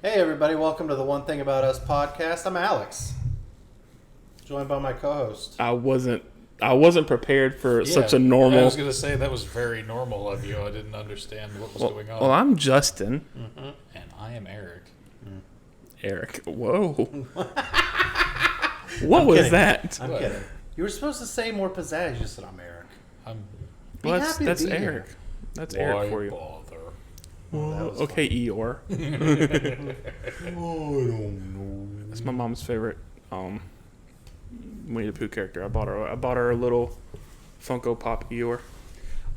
Hey everybody, welcome to the One Thing About Us podcast. I'm Alex, joined by my co-host. I wasn't prepared for such a I normal. was going to say that was very normal of you. I didn't understand what was going on. Well, I'm Justin. And I am Eric. Eric. Whoa. What was kidding. that? I'm kidding. You were supposed to say more pizzazz. You said I'm Eric. I'm Be Well, happy to that's be here. Eric. That's Eric for you. bother? That was Okay, Eeyore. Oh, I don't know. That's my mom's favorite Winnie the Pooh character. I bought her a little Funko Pop Eeyore.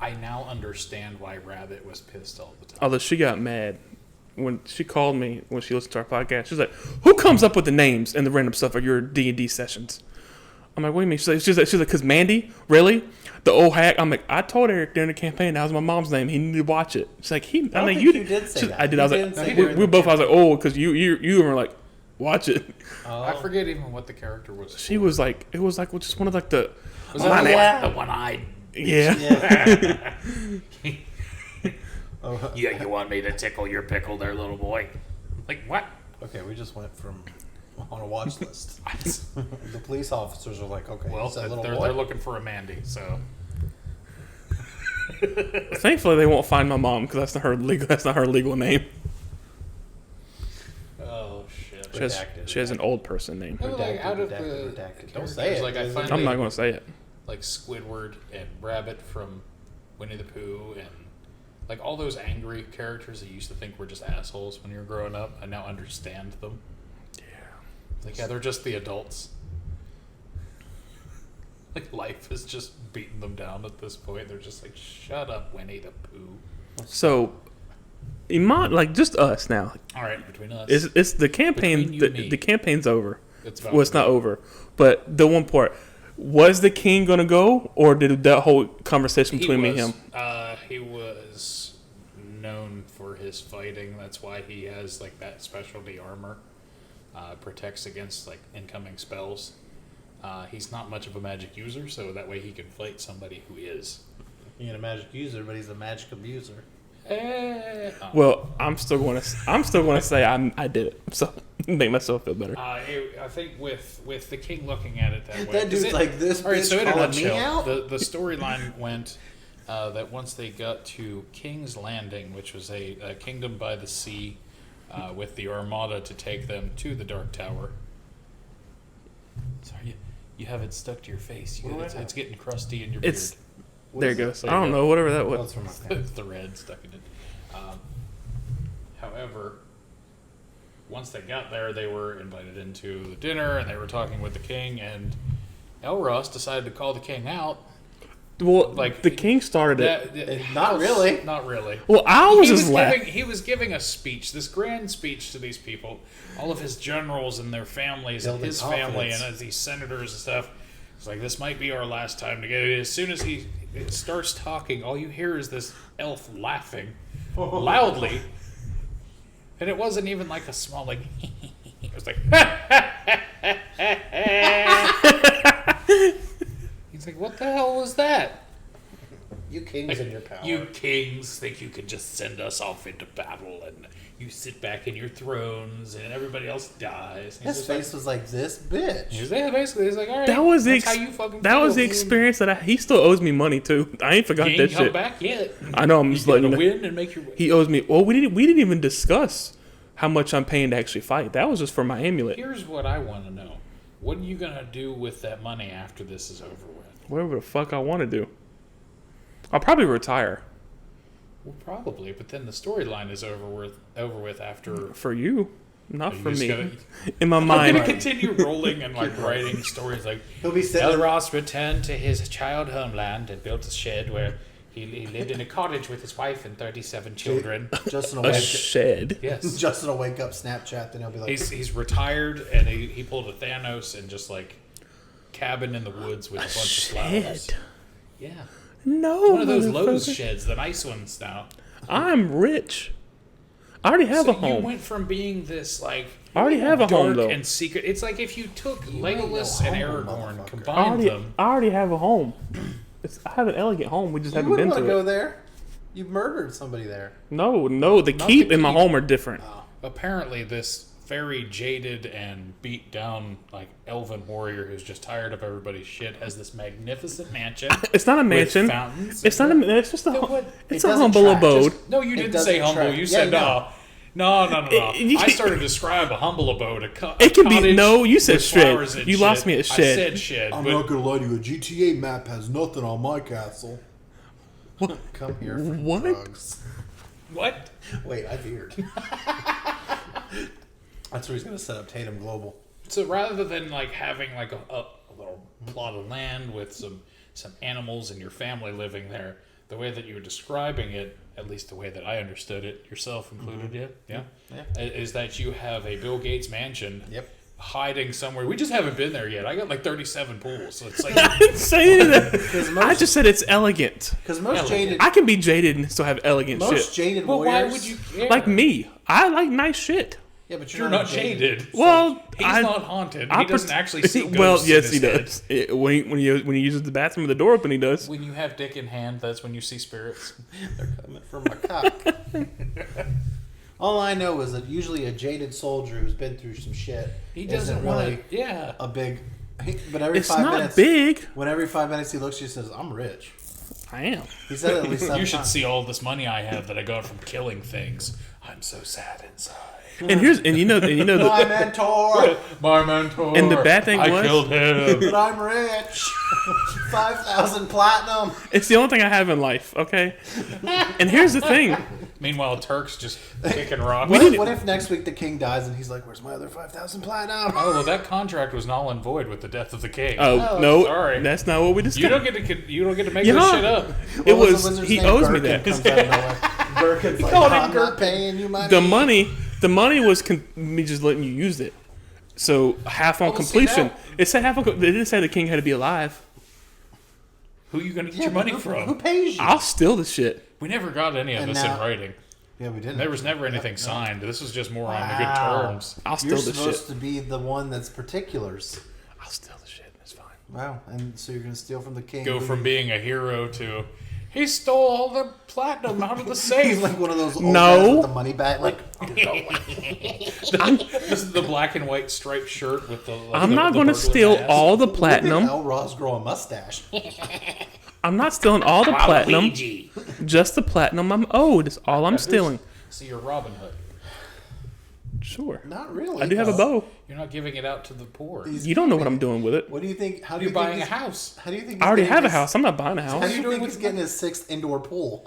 I now understand why Rabbit was pissed all the time. Although she got mad when she called me when she listened to our podcast. She was like, "Who comes up with the names and the random stuff of your D&D sessions?" I'm like, "What do you mean?" She's like, "Cause Mandy, really? The old hack?" I'm like, "I told Eric during the campaign that was my mom's name. He needed to watch it." She's like, I don't think you did say that. I did. You I was didn't say like, during we the both. I was like, "Oh, because you were like, watch it." I forget even what the character was. She was like, it was like just one of like the. Was my name- that the one-eyed? Yeah. Yeah. Oh, Yeah, you want me to tickle your pickle there, little boy? Like, what? okay, we just went from on a watch list. The police officers are like, okay, Well, it's a little they're boy. looking for a Mandy, so... Thankfully, they won't find my mom because that's not her legal. That's not her legal name. Oh, shit. She has an old person name. No, like, Redacted, out of redacted, the redacted. Don't characters, say it. like, I find I'm not going to say it. like Squidward and Rabbit from Winnie the Pooh and like all those angry characters that you used to think were just assholes when you were growing up. I now understand them. Yeah. Like, yeah, they're just the adults. Like, life is just beating them down at this point. They're just like, shut up, Winnie the Pooh. So, Iman, like just us now. All right, between us. It's the campaign. Between you and me. The campaign's over. It's Well, it's not over. But the one part was the king gonna go, or did that whole conversation between me and him? He was known for his fighting. That's why he has like that specialty armor. Protects against like incoming spells. He's not much of a magic user, so that way he can fight somebody who is. He ain't a magic user, but he's a magic abuser. Well, I'm still going to say I did it. So make myself feel better. I think with the king looking at it that way, That 'cause dude's like, this All right, bitch so in a calling me nutshell, out? the storyline went that once they got to King's Landing, which was a kingdom by the sea, with the Armada to take them to the Dark Tower. Sorry, you have it stuck to your face. It's getting crusty in your beard. It's there it goes. There I you don't go. know, whatever that Well, was. it's from my parents. The red stuck in it. However, once they got there, they were invited into the dinner, and they were talking with the king, and Elros decided to call the king out. Well, Like, the king started it. Not really. Not really. Well, I was just laughing. He was giving a speech, this grand speech to these people, all of his generals and their families, and Building his family, confidence. and these senators and stuff. It's like, this might be our last time together. As soon as he starts talking, all you hear is this elf laughing loudly, and it wasn't even like a small like. It was like. He's like, what the hell was that? You kings and your power. You kings think you can just send us off into battle and you sit back in your thrones and everybody else dies. And he's His just face was like, this bitch. He's like, basically, he's like, all right, That was the that's how you fucking that feel. was the experience that he still owes me money too. I ain't forgot He that ain't come shit. back yet. I know. I'm You just letting gotta you know. win and make your way. He owes me. Well, we didn't even discuss how much I'm paying to actually fight. That was just for my amulet. Here's what I want to know. What are you going to do with that money after this is over with? Whatever the fuck I want to do. I'll probably retire Well, probably, but then the storyline is over with after... for you, not Are you for just me. gonna- In my I'm mind, going to continue rolling and like writing stories like... He'll be sitting. Elros returned to his child homeland and built a shed where he lived in a cottage with his wife and 37 children. Justin will a wake shed. Yes. Justin will wake up, Snapchat, then he'll be like, He's retired and he pulled a Thanos and just like cabin in the woods with a bunch of flowers. Shed. Yeah. No. One of those Lowe's motherfucker. sheds, the nice ones now. I'm rich. I already have So a home. you went from being this like I already have a home dark though. and secret. It's like if you took You ain't Legolas no and humble Aragorn, motherfucker. combined them. I already have a home. I have an elegant home. We just you haven't wouldn't been want to to it. go there. You murdered somebody there. No, the Not keep the and my keep. home are different. Oh. apparently this very jaded and beat down like elven warrior who's just tired of everybody's shit has this magnificent mansion. It's not a with mansion. fountains. It's not a. It's just a. No, what? It's It a doesn't humble track, abode. just- No, you It didn't doesn't say humble. track. You Yeah, said no. no. I started to describe a humble abode. It can be- cottage no, you said with shed. flowers and You shit. lost me at shed. I said shed. I'm but not gonna lie to you. A GTA map has nothing on my castle. Come here for What? drugs. what? Wait, I veered. That's where he's going to set up Tatum Global. So rather than like having like a little plot of land with some animals and your family living there, the way that you were describing it, at least the way that I understood it, yourself included, yeah, is that you have a Bill Gates mansion, Yep. hiding somewhere. We just haven't been there yet. I got like 37 pools, so it's like I didn't say any of that. Because I just said it's elegant. Because most Elegant. jaded, I can be jaded and still have elegant most shit. jaded well, warriors. why would you care? Like me, I like nice shit. Yeah, but You're not jaded. Well, He's I, not haunted. I He doesn't pret- actually see ghosts. Well, in yes, his he head. does. When he uses the bathroom with the door open, he does. When you have dick in hand, that's when you see spirits. They're coming from my cock. All I know is that usually a jaded soldier who's been through some shit He isn't doesn't really want to. Yeah. a big. But every It's 5 not minutes, big. when every 5 minutes he looks, he says, "I'm rich." I am. He said it at least 7 You should times. see all this money I have that I got from killing things. I'm so sad inside. And you know My mentor, My mentor. And the bad thing I was- killed him. but I'm rich. 5,000 platinum. it's the only thing I have in life. Okay. And here's the thing. Meanwhile, Turk's just kicking rocks. What if next week the king dies and he's like, "Where's my other 5,000 platinum?" Oh well, that contract was null and void with the death of the king. Oh no, sorry. that's not what we discussed. you don't get to make Yeah. this shit up. It What was the wizard's he name? owes me Gherkin that. comes out of nowhere. Gherkin's like, called him "I'm not Gherkin." paying you money. The money was me just letting you use it. So half on Oh, see, completion. now- It said half on. They didn't say the king had to be alive. Who are you going to get Yeah, your money who from? pays you? I'll steal the shit. We never got any of And this now- in writing. Yeah, we didn't. There was never anything signed. This was just more on the good Wow. terms. I'll You're steal the supposed shit. to be the one that's particulars. I'll steal the shit. It's fine. Wow, and so you're gonna steal from the king? Go from being a hero to he stole all the platinum out of the safe. He's like one of those old No. guys with the money bag. Like, This is the black and white striped shirt with the. Like, I'm the, not the going to burglar steal mask. all the look at platinum. Al Ross grow a mustache. I'm not stealing all the platinum. Waluigi. Just the platinum I'm owed. Is all I'm stealing. So you're Robin Hood. Sure. Not really. I do have a though. bow. You're not giving it out to the poor. He's You don't know what keeping I'm doing with it. What do you think? How do You're you think buying a he's- house. How do you think? I already he's have a getting house. I'm not buying a His, how house. do you doing think with he's the getting his 6th indoor pool?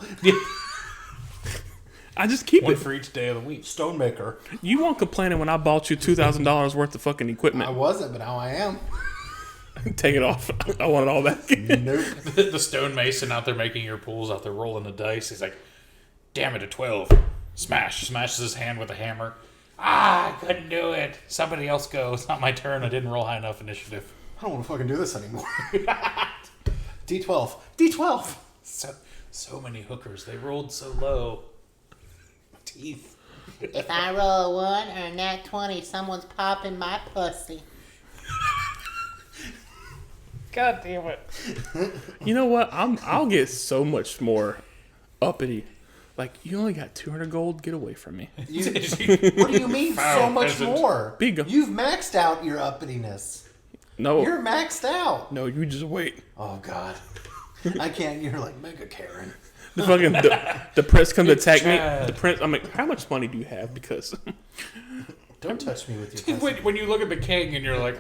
I just keep One it. for each day of the week. Stonemaker. You weren't complaining when I bought you $2,000 worth of fucking I equipment. wasn't, but now I am. Take it off. I want it all back. Nope. The stonemason out there making your pools, out there rolling the dice. He's like, damn it, a 12. Smash. Smashes his hand with a hammer. Ah, I couldn't do it. Somebody else go. It's not my turn. I didn't roll high enough initiative. I don't want to fucking do this anymore. D12. D12. So many hookers. They rolled so low. Teeth. If I roll a 1 or a nat 20, someone's popping my pussy. God damn it. You know what? I'll get so much more uppity. Like, you only got 200 gold. Get away from me. What do you mean so Foul much peasant. more? Big. You've maxed out your uppityness. No. You're maxed out. No, you just wait. Oh, God. I can't. You're like Mega Karen. The fucking the prince comes to It's attack me. Chad. The prince. I'm like, how much money do you have? Because Don't touch me with your peasant. When you look at the king and you're like,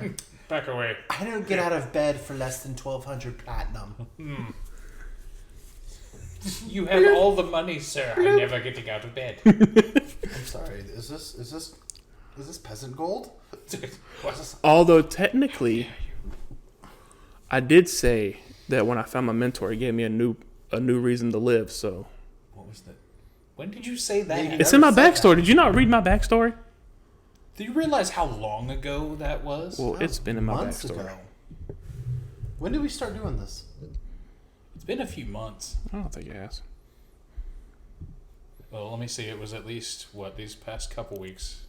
back away. I don't get out of bed for less than 1,200 platinum. You have all the money, sir. I'm never getting out of bed. I'm sorry. Is this peasant gold? What? although technically, I did say that when I found my mentor, he gave me a new reason to live. So What was that? When did you say that? Maybe- it's in my Never said backstory. that. Did you not read my backstory? Do you realize how long ago that was? Well, it's been in my Months backstory. ago. When did we start doing this? It's been a few months. I don't think it has. Well, let me see. It was at least these past couple weeks.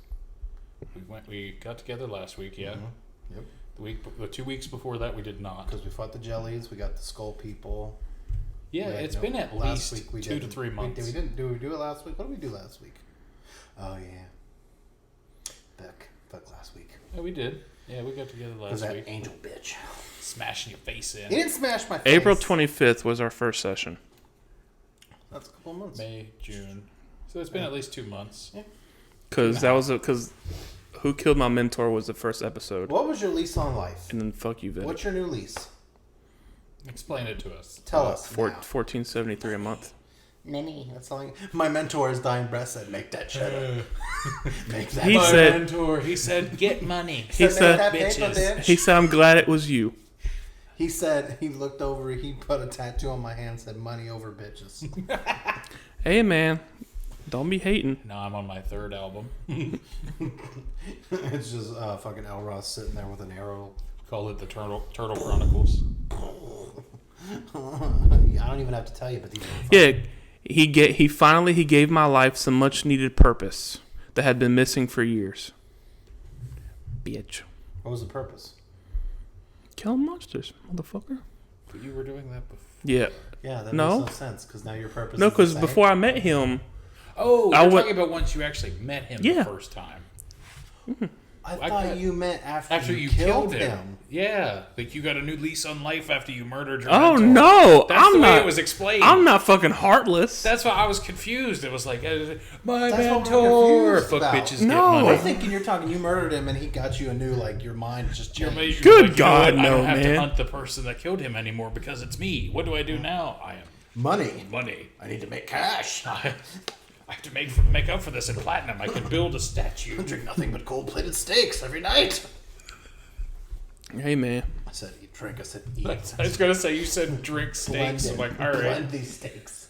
We got together last week. Yeah. Mm-hmm. Yep. The 2 weeks before that we did not. Because we fought the jellies, we got the skull people. Yeah, We had it's no- been at last least week we 2 to didn't. 3 months. We didn't do we do it last week? What did we do last week? Oh yeah. Yeah, we did. Yeah, we got together Was last that week. angel bitch? Smashing your face in. He didn't smash my face. April 25th was our first session. That's a couple of months. May, June. So it's been at least 2 months. Because Who Killed My Mentor was the first episode. What was your lease on life? And then fuck you, Vic. What's your new lease? Explain it to us. Tell us. now. $14.73 a month. Ninny. That's all. My mentor's dying breath said, "Make that shit. Make that." He My said- mentor, he said, get money. He said- "Make that paper, bitches." bitch." He said, "I'm glad it was you." He said he looked over. He put a tattoo on my hand. Said, "Money over bitches." Hey, man. Don't be hating. Now I'm on my 3rd album. It's just fucking El Ross sitting there with an arrow. Call it the Turtle Chronicles. I don't even have to tell you, but these are fun. Yeah, he finally gave my life some much needed purpose that had been missing for years. Bitch. What was the purpose? Killing monsters, motherfucker. But you were doing that before. Yeah. Yeah, that No. makes no sense because now your purpose. No, is the because same. before I met him, Oh, I you're would- talking about once you actually met him Yeah. the first time. I I thought got- you meant after After you you killed killed him. him. Yeah. Like you got a new lease on life after you murdered your oh mentor. no, That's I'm the way not. it was explained. I'm not fucking heartless. That's why I was confused. It was like, my That's what we're mentor. confused Fuck about. bitches No. get I'm money. thinking you're talking. You murdered him, and he got you a new your mind just You're changed. like, Good you know God, what? I no, don't have man. to hunt the person that killed him anymore because it's me. What do I do now? I am Money. money. I need to make cash. I have to make up for this in platinum. I can build a statue. I drink nothing but cold-plated steaks every night. Hey, man. I said eat, drink. I said eat. I was gonna say you said drink steaks. I'm like, all right. Blend these steaks.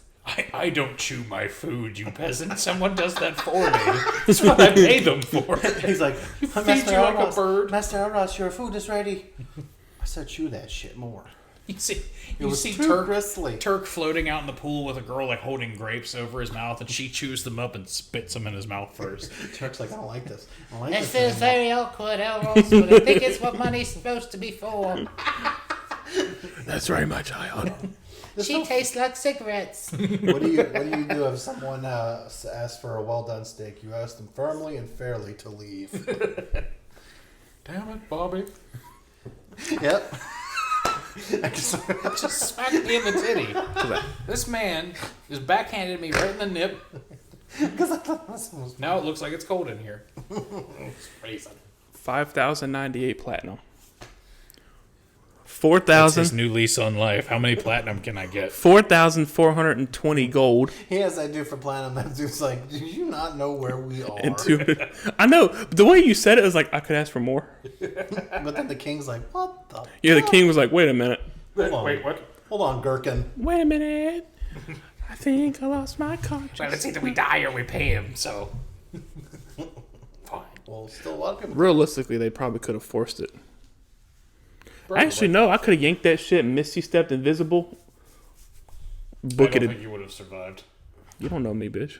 I don't chew my food, you peasant. Someone does that for me. That's what I pay them for. He's like, feed Master you like a Elros, bird." Master Elros, your food is ready. I said, chew that shit more. You see, It was see too bristly. Turk floating out in the pool with a girl like holding grapes over his mouth, and she chews them up and spits them in his mouth first. Turk's like, I don't like this. I don't like This this is anymore. very awkward, Elros, but I think it's what money's supposed to be for. That's very much child. She tastes like cigarettes. What do you do if someone asks for a well done steak? You ask them firmly and fairly to leave. Damn it, Bobby! Yep. Just smacked me in the titty. This man just backhanded me right in the nip. Because I thought this was Now it looks like it's cold in here. freezing. 5,098 platinum. That's 4,000. his new lease on life. How many platinum can I get? 4,420 gold He has that dude for platinum. That dude's like, do you not know where we are? and 200. I know. But the way you said it was like I could ask for more. But then the king's like, what the? Yeah, the fuck? king was like, "Wait a minute. Hold on. Wait, what? Hold on, Gherkin. Wait a minute. I think I lost my conscience." Well, it's either we die or we pay him, so. Fine. Well, still a lot of people. Realistically, they probably could have forced it. Actually, no. I could have yanked that shit, Misty stepped invisible. I Book don't it. think you would have survived. You don't know me, bitch.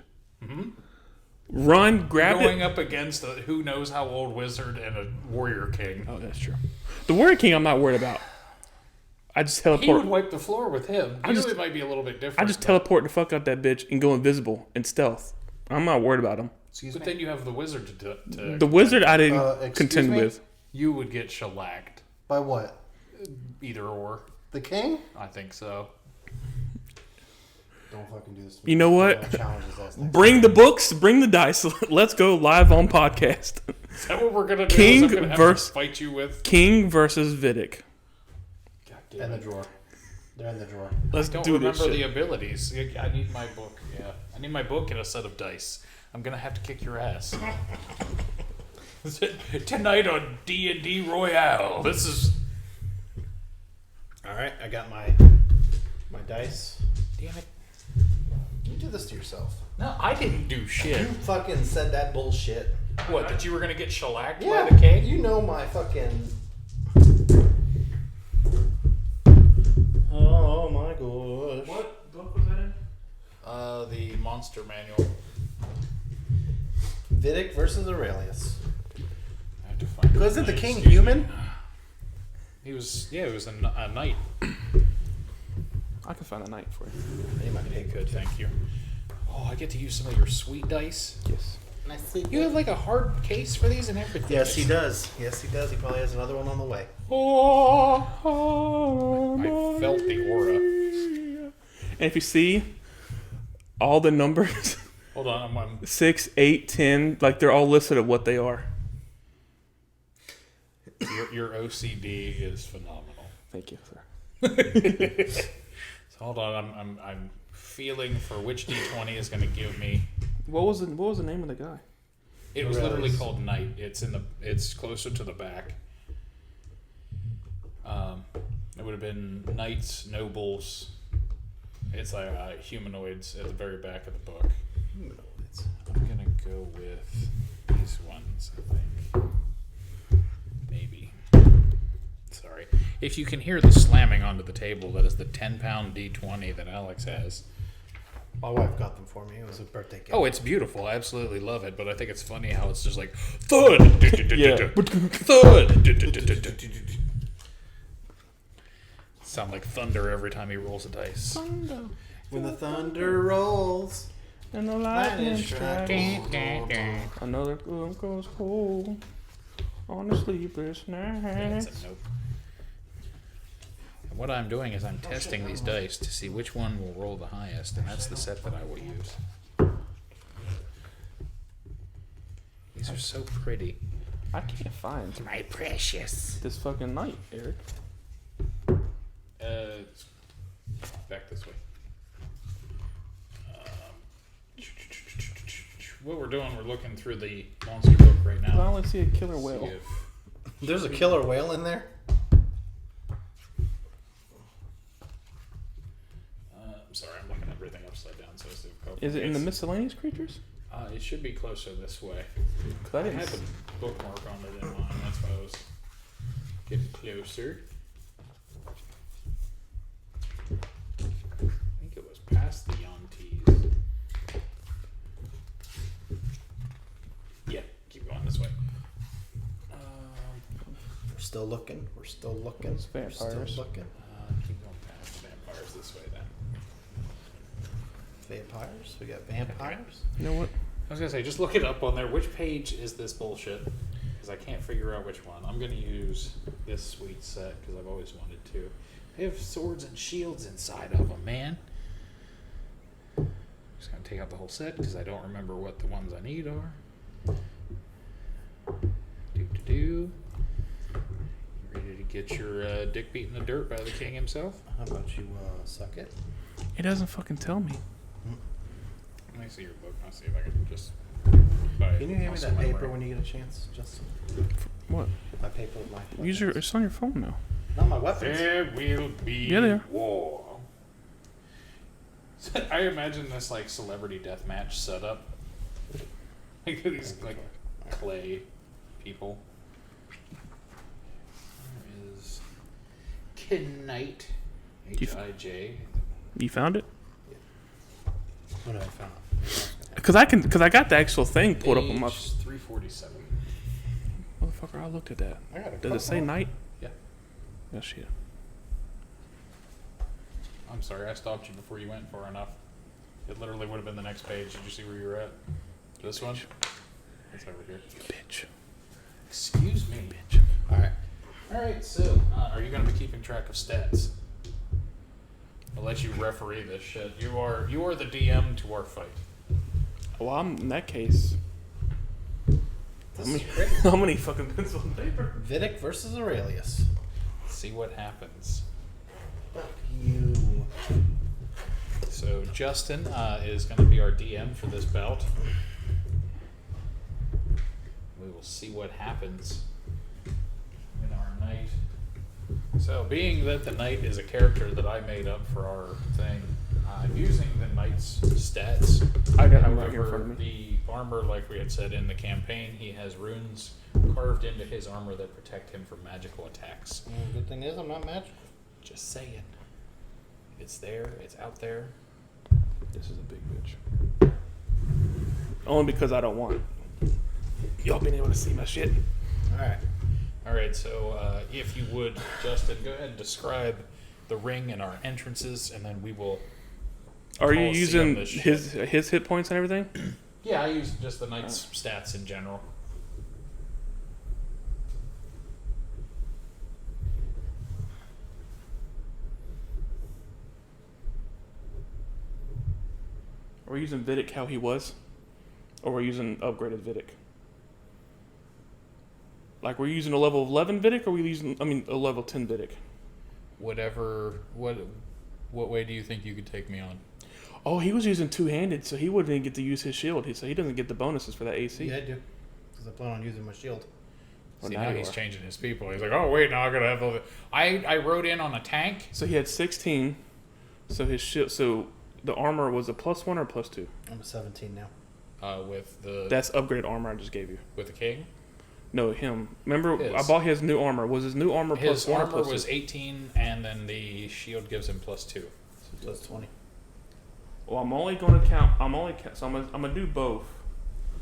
Run, grab Going it. up against a who knows how old wizard and a warrior king. Oh, that's true. The Warrior King, I'm not worried about. I just He would teleport. wipe the floor with him. I just- It might be a little bit different. I just but- teleport the fuck out that bitch and go invisible and stealth. I'm not worried about him. Excuse But me. then you have the wizard to The wizard, I didn't excuse contend me? with. You would get shellacked. By what? Either or. The king? I think so. Don't fucking do this to me. You know what? Challenges us next Bring the books, bring the dice. Let's go live on podcast. Is that what we're gonna do? King Is I'm gonna have versus- to fight you with? King versus Vidic. God in damn the it. drawer. They're in the drawer. Let's Don't do this remember shit. the abilities. I need my book. Yeah, I need my book and a set of dice. I'm gonna have to kick your ass. Tonight on D&D Royale. This is. All right, I got my dice. Damn it! You do this to yourself. No, I didn't do You shit. fucking said that bullshit. What? That you were gonna get shellacked Yeah, by the king? you know my fucking. Oh my gosh. What book was that in? The monster manual. Vidic versus Aurelius. I have to find. Wasn't the king Excuse me. human? He was. Yeah, he was a knight. I can find a knight for you. He might be Okay, good. Thank you. Oh, I get to use some of your sweet dice. Yes. I see. You have like a hard case for these and everything. Yes, he does. Yes, he does. He probably has another one on the way. I felt the aura. And if you see all the numbers, Hold on, I'm 6, 8, 10, like they're all listed at what they are. your OCD is phenomenal. Thank you, sir. So hold on, I'm feeling for which D20 is going to give me. What was the name of the guy? It was literally called Knight. It's closer to the back. It would have been Knights, Nobles. It's like humanoids at the very back of the book. Humanoids. I'm gonna go with these ones, I think. Maybe. Sorry. If you can hear the slamming onto the table, that is the 10-pound D20 that Alex has. My wife got them for me. It was a birthday gift. Oh, it's beautiful. I absolutely love it. But I think it's funny how it's just like thud, Yeah. thud. Sound like thunder every time he rolls a dice. When the thunder rolls. And the lightning strikes. Another girl goes cold on a sleepless night. That's a nope. And what I'm doing is I'm testing these dice to see which one will roll the highest, and that's the set that I will use. These are so pretty. I can't find My precious. this fucking night, Eric. Back this way. What we're doing, we're looking through the monster book right I now. only see a killer See whale. if- There's a killer whale in there. I'm sorry, I'm looking everything upside down, so it's difficult. Is it in the miscellaneous creatures? It should be closer this way. 'Cause I I didn't had the bookmark on it in mine, that's why I was getting closer. I think it was past the Yontees. Yeah, keep going this way. We're still looking. We're still looking. It's We're still vampires. looking. Keep going past the vampires this way then. Vampires. We got vampires. You know what? I was gonna say, just look it up on there. Which page is this bullshit? Because I can't figure out which one. I'm gonna use this sweet set because I've always wanted to. They have swords and shields inside of them, man. Just gonna take out the whole set because I don't remember what the ones I need are. Do. Ready to get your dick beat in the dirt by the king himself? How about you suck it? It doesn't fucking tell me. Let me see your book. I'll see if I can just. Can you hand me that paper when you get a chance, Justin? What? My paper with my. Use your. It's on your phone now. Not my weapons. There will be Yeah, they are. war. I imagine this like celebrity deathmatch setup. Like these like clay people. There is Knight. H-I-J. You found it? What have I found? Because I got the actual thing pulled up on my. Page 347. Motherfucker, I looked at that. I got a Does it say couple. night? Yeah. Oh shit. I'm sorry, I stopped you before you went far enough. It literally would have been the next page. Did you see where you were at? This one? It's over here. Bitch. Excuse me. Bitch. All Alright, so, are you going to be keeping track of stats? I'll let you referee this shit. You are the DM to our fight. Well, I'm in that case. How many fucking pencil and paper? Vidic versus Aurelius. See what happens. Fuck you. So Justin is going to be our DM for this bout. We will see what happens in our knight. So being that the knight is a character that I made up for our thing, I'm using the knight's stats. I got him right here in front However, of me. the armor, like we had said in the campaign, he has runes carved into his armor that protect him from magical attacks. Good thing is I'm not magical. Just saying. It's there. It's out there. This is a big bitch. Only because I don't want y'all being able to see my shit. All right. All right, so if you would, Justin, go ahead and describe the ring and our entrances, and then we will. Are you Coliseum using this his hit points and everything? Yeah, I use just the knight's stats in general. Are we using Vidic how he was? Or we're using upgraded Vidic? Like, we're using a level 11 Vidic, or are we using, a level 10 Vidic? Whatever. What way do you think you could take me on? Oh, he was using two-handed, so he wouldn't even get to use his shield. So he doesn't get the bonuses for that AC. Yeah, I do. Because I plan on using my shield. Well, See, now now you he's are. changing his people. He's like, oh, wait, now I gotta have the... I rode in on a tank. So he had 16. So his shield. So the armor was a +1 or +2? I'm at 17 now. With the That's upgraded armor I just gave you. with the king. No, him. Remember, His. I bought his new armor. Was his new armor His +1 or armor +2? was 18, and then the shield gives him +2. So plus 20. Well, I'm only going to count. So I'm gonna do both.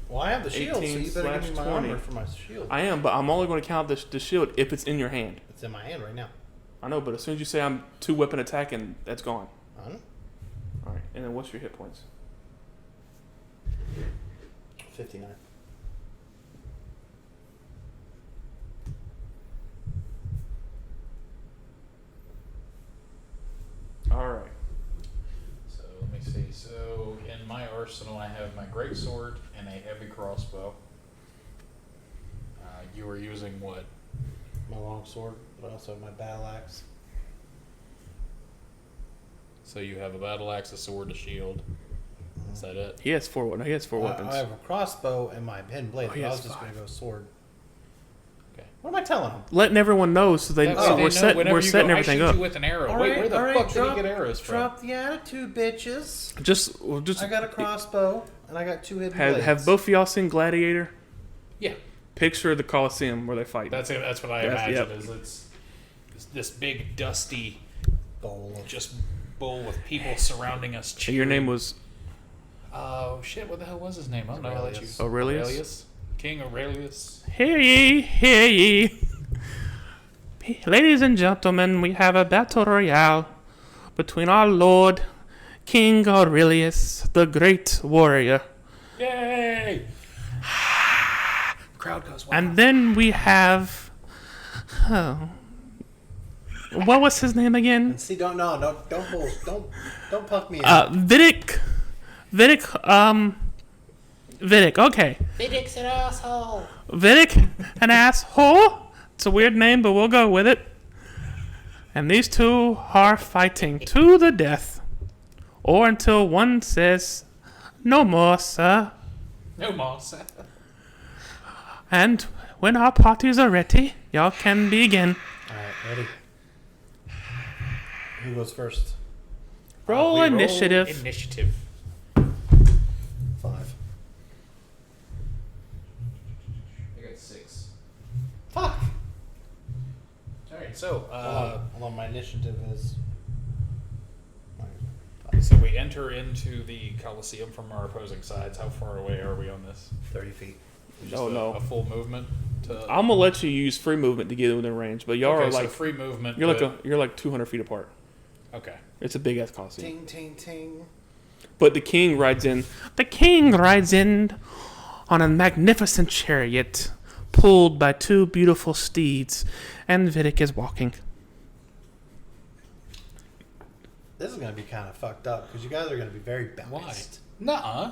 Well, I have the shield, so 18 you better give me my 20. armor for my shield. I am, but I'm only going to count the shield if it's in your hand. It's in my hand right now. I know, but as soon as you say I'm 2-weapon attacking, that's gone. I don't know. All right, and then what's your hit points? 59. All right. So let me see. So in my arsenal, I have my great sword and a heavy crossbow. You were using what? My long sword, but I also have my battle axe. So you have a battle axe, a sword, a shield. Is that it? He has four. No, he has four weapons. I have a crossbow and my hidden blade, Oh, but he I has was just going to five. go sword. Okay. What am I telling him? Letting everyone know so they That so way we're they know set. whenever We're you setting go, everything I shoot up. you with an arrow. All Wait, right, where the all right, fuck did drop- you get arrows from? Drop the attitude, bitches. Just I got a crossbow and I got two hidden blades. have both of y'all seen Gladiator? Yeah, Picture the Coliseum where they fight. that's it. That's what I That's- imagine. yep. Is it's this big dusty bowl of just bowl with people surrounding us. And your name was Oh shit! What the hell was his name? I don't know. I'll let you. Aurelius? King Aurelius. Hear ye, hear ye. Ladies and gentlemen, we have a battle royale between our Lord, King Aurelius, the great warrior. Yay! Crowd goes wild. And then we have. Oh. What was his name again? And see, don't puck me in. Vidic. Vidic, okay. Vidic's an asshole. Vidic, an asshole. It's a weird name, but we'll go with it. And these two are fighting to the death. Or until one says, no more, sir. No moss. And when our parties are ready, y'all can begin. Alright, ready. Who goes first? Roll initiative. Initiative. 5. I got 6. Fuck! Alright, so Hold on, my initiative is. so we enter into the Colosseum from our opposing sides. How far away are we on this? 30 feet. Just Oh, no. a full movement. I'm gonna let you use free movement to get within range, but y'all okay, are so like free movement. you're like 200 feet apart. Okay. It's a big ass Coliseum. Ting, ting, ting. But the king rides in. The king rides in on a magnificent chariot, pulled by two beautiful steeds, and Vidic is walking. This is going to be kind of fucked up because you guys are going to be very Why? balanced. Nuh-uh.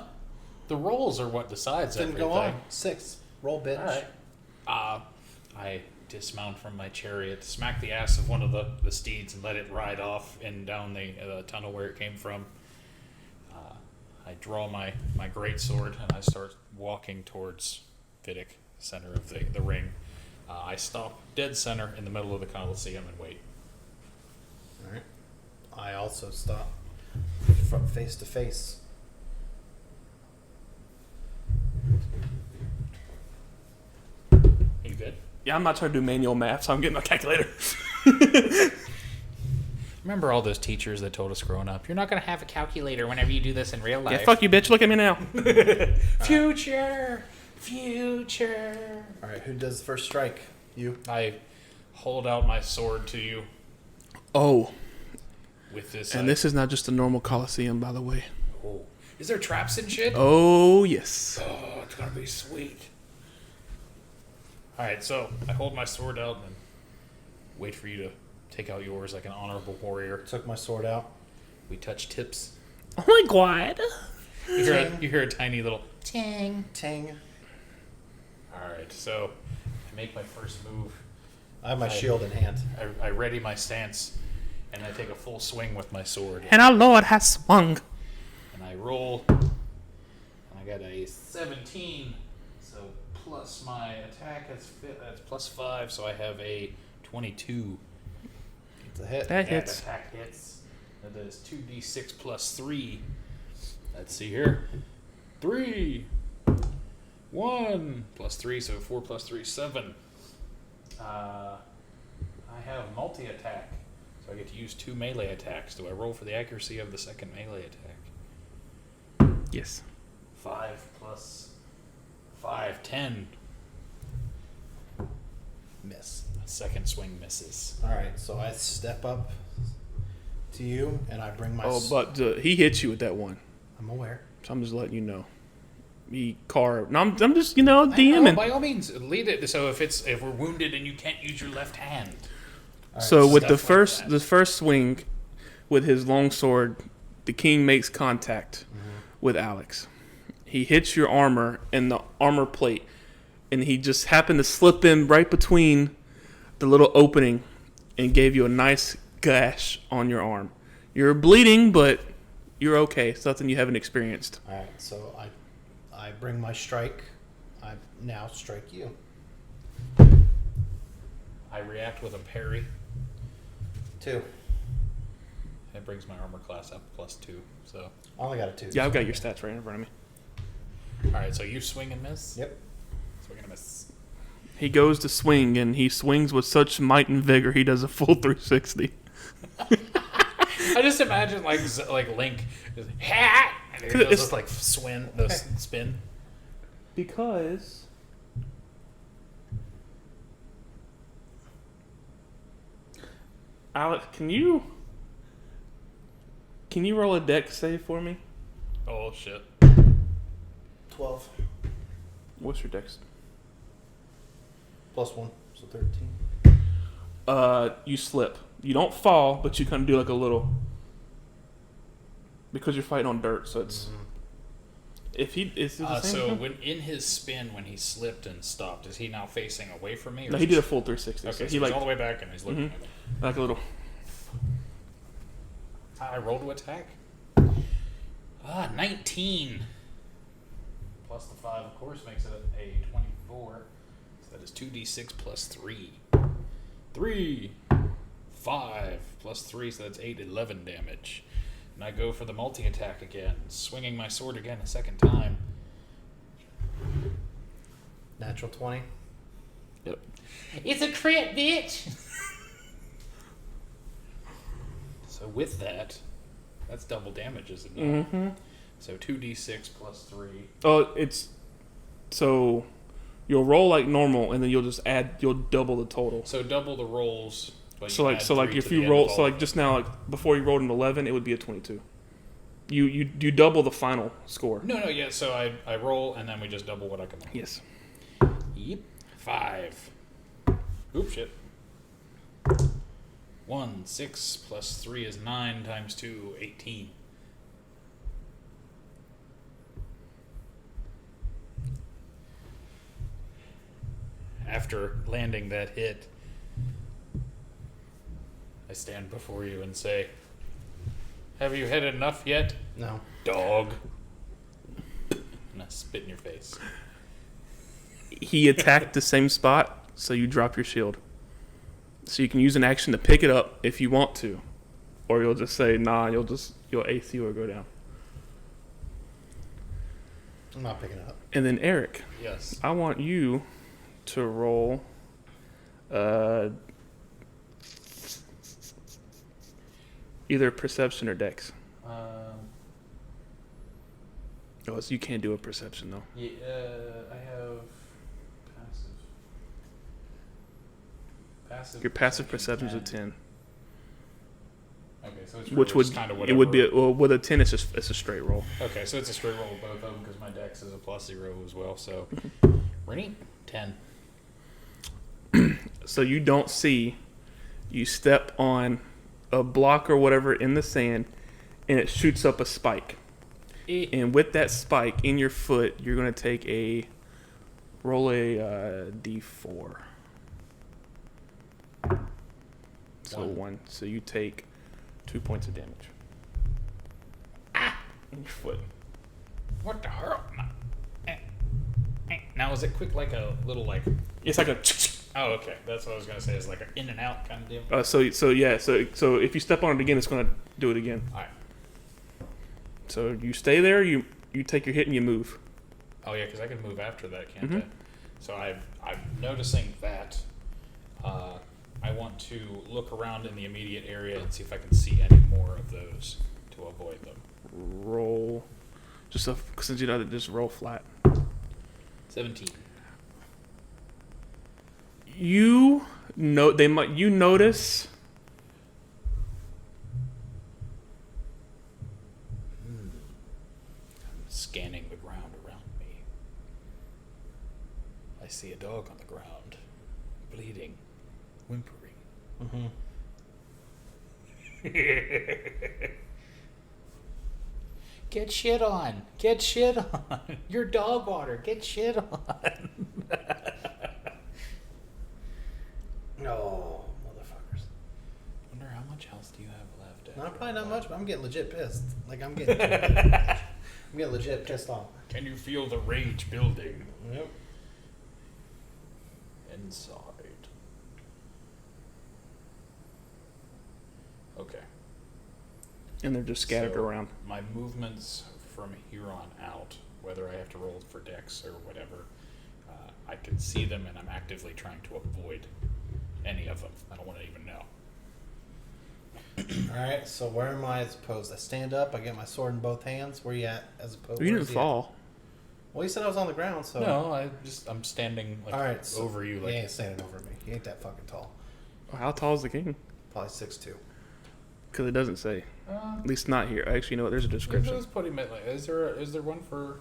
The rolls are what decides Then everything. go on. 6. Roll, bitch. Alright. I dismount from my chariot, smack the ass of one of the steeds, and let it ride off and down the tunnel where it came from. I draw my great sword and I start walking towards Vidic, center of the ring. I stop dead center in the middle of the Colosseum and wait. Alright. I also stop from face to face. You good? Yeah, I'm not trying to do manual math, so I'm getting my calculator. Remember all those teachers that told us growing up, you're not going to have a calculator whenever you do this in real life. Yeah, fuck you, bitch. Look at me now. Future! Alright, who does the first strike? You. I hold out my sword to you Oh, with this. and this is not just a normal Coliseum, by the way. Oh. Is there traps and shit? Oh yes. Oh, it's gonna be sweet. Alright, so I hold my sword out and wait for you to take out yours like an honorable warrior. Took my sword out. We touch tips. Oh my god. You hear a tiny little. Ting. Ting. Alright, so I make my first move. I have my shield in hand. I ready my stance, and I take a full swing with my sword. And our Lord has swung. And I roll, and I got a 17. So plus my attack, that's plus 5, so I have a 22. It's a hit. That That hits. attack hits. That is 2d6 plus 3. Let's see here. 3. 1 plus 3, so 4 plus 3, 7. I have multi-attack, so I get to use 2 melee attacks. Do I roll for the accuracy of the second melee attack? Yes. 5 plus 5, 10. Miss. Second swing misses. All right, so I step up to you and I bring my. But he hit you with that one. I'm aware. So I'm just letting you know. He carved. No, I'm just DMing. By all means, lead it. So if we're wounded and you can't use your left hand, So with the stuff like that. first swing, with his long sword, the king makes contact with Alex. He hits your armor and the armor plate, and he just happened to slip in right between the little opening, and gave you a nice gash on your arm. You're bleeding, but you're okay. It's nothing you haven't experienced. All right, so I bring my strike. I now strike you. I react with a parry. 2. It brings my armor class up plus 2. So, I only got a 2. Yeah, I've got your stats right in front of me. all right. So you swing and miss. Yep. Swing and miss. He goes to swing, and he swings with such might and vigor. He does a full 360. I just imagine like Link, just, ha! And he does It's- this like spin. Because Alex, can you roll a dex save for me? Oh shit! 12 What's your dex? plus 1, so 13. You slip. You don't fall, but you kind of do like a little, because you're fighting on dirt. So it's if he is it the same So thing? when in his spin, when he slipped and stopped, is he now facing away from me? Or No, is he did a full 360. Okay, so so he he's like all the way back and he's looking. at me. like a little. I rolled to attack. 19. Plus the 5, of course, makes it a 24. So that is 2d6 plus 3. 3. 5 plus 3, so that's 8, 11 damage. And I go for the multi-attack again, swinging my sword again a second time. Natural 20. Yep. It's a crit, bitch. So with that, that's double damage, is it not? Mm-hmm. So 2d6 plus 3. Oh, it's so you'll roll like normal, and then you'll double the total. So double the rolls. But So you like add so like 3 if to the you end roll of all so of like them. just now, like before you rolled an 11, it would be a 22. You double the final score. No, yeah, so I roll and then we just double what I come up with. Yes. Yep. 5. Oops, shit. 1, 6 plus 3 is 9 times 2, 18. After landing that hit, I stand before you and say, "Have you had enough yet, No. dog?" And I spit in your face. He attacked the same spot, so you drop your shield. So you can use an action to pick it up if you want to, or you'll just say nah. You'll AC or go down. I'm not picking it up. And then Eric, Yes. I want you to roll. Either perception or dex. Oh, so you can't do a perception though. Yeah, I have passive. Your passive perception's a 10. Okay, so it's which really would kind of it would be with a 10 it's a straight roll. okay. So it's a straight roll with both of them because my dex is a plus 0 as well. So, ready? 10. So you don't see, you step on a block or whatever in the sand, and it shoots up a spike. And with that spike in your foot, you're gonna take roll a d4. So one. So you take 2 points of damage. In your foot. What the hell? Now is it quick like a little like? It's like a. Oh, okay. That's what I was gonna say. It's like an in and out kind of deal. So if you step on it again, it's gonna do it again. All right. So you stay there. You take your hit and you move. Oh yeah, because I can move after that, can't I? So I'm noticing that. I want to look around in the immediate area and see if I can see any more of those to avoid them. Roll. Since you know that, just roll flat. 17. You notice. Scanning the ground around me. I see a dog on the ground, bleeding, whimpering. Get shit on. Get shit on. Your dog water. Get shit on. No, motherfuckers. Wonder how much health do you have left? Not probably not much, but I'm getting legit pissed. Like I'm getting legit pissed off. Can you feel the rage building Yep. inside? Okay. And they're just scattered So, around. My movements from here on out, whether I have to roll for dex or whatever, I can see them and I'm actively trying to avoid any of them. I don't want to even know. Alright, so where am I as opposed? I stand up, I get my sword in both hands. Where you at as opposed? You didn't where's he fall. at? Well, you said I was on the ground, so. No, I'm standing like Alright, so over you. Like he ain't standing over me. He ain't that fucking tall. How tall is the king? Probably 6'2". Because it doesn't say. At least not here. Actually, you know what? There's a description. Let's put him at like. Is there one for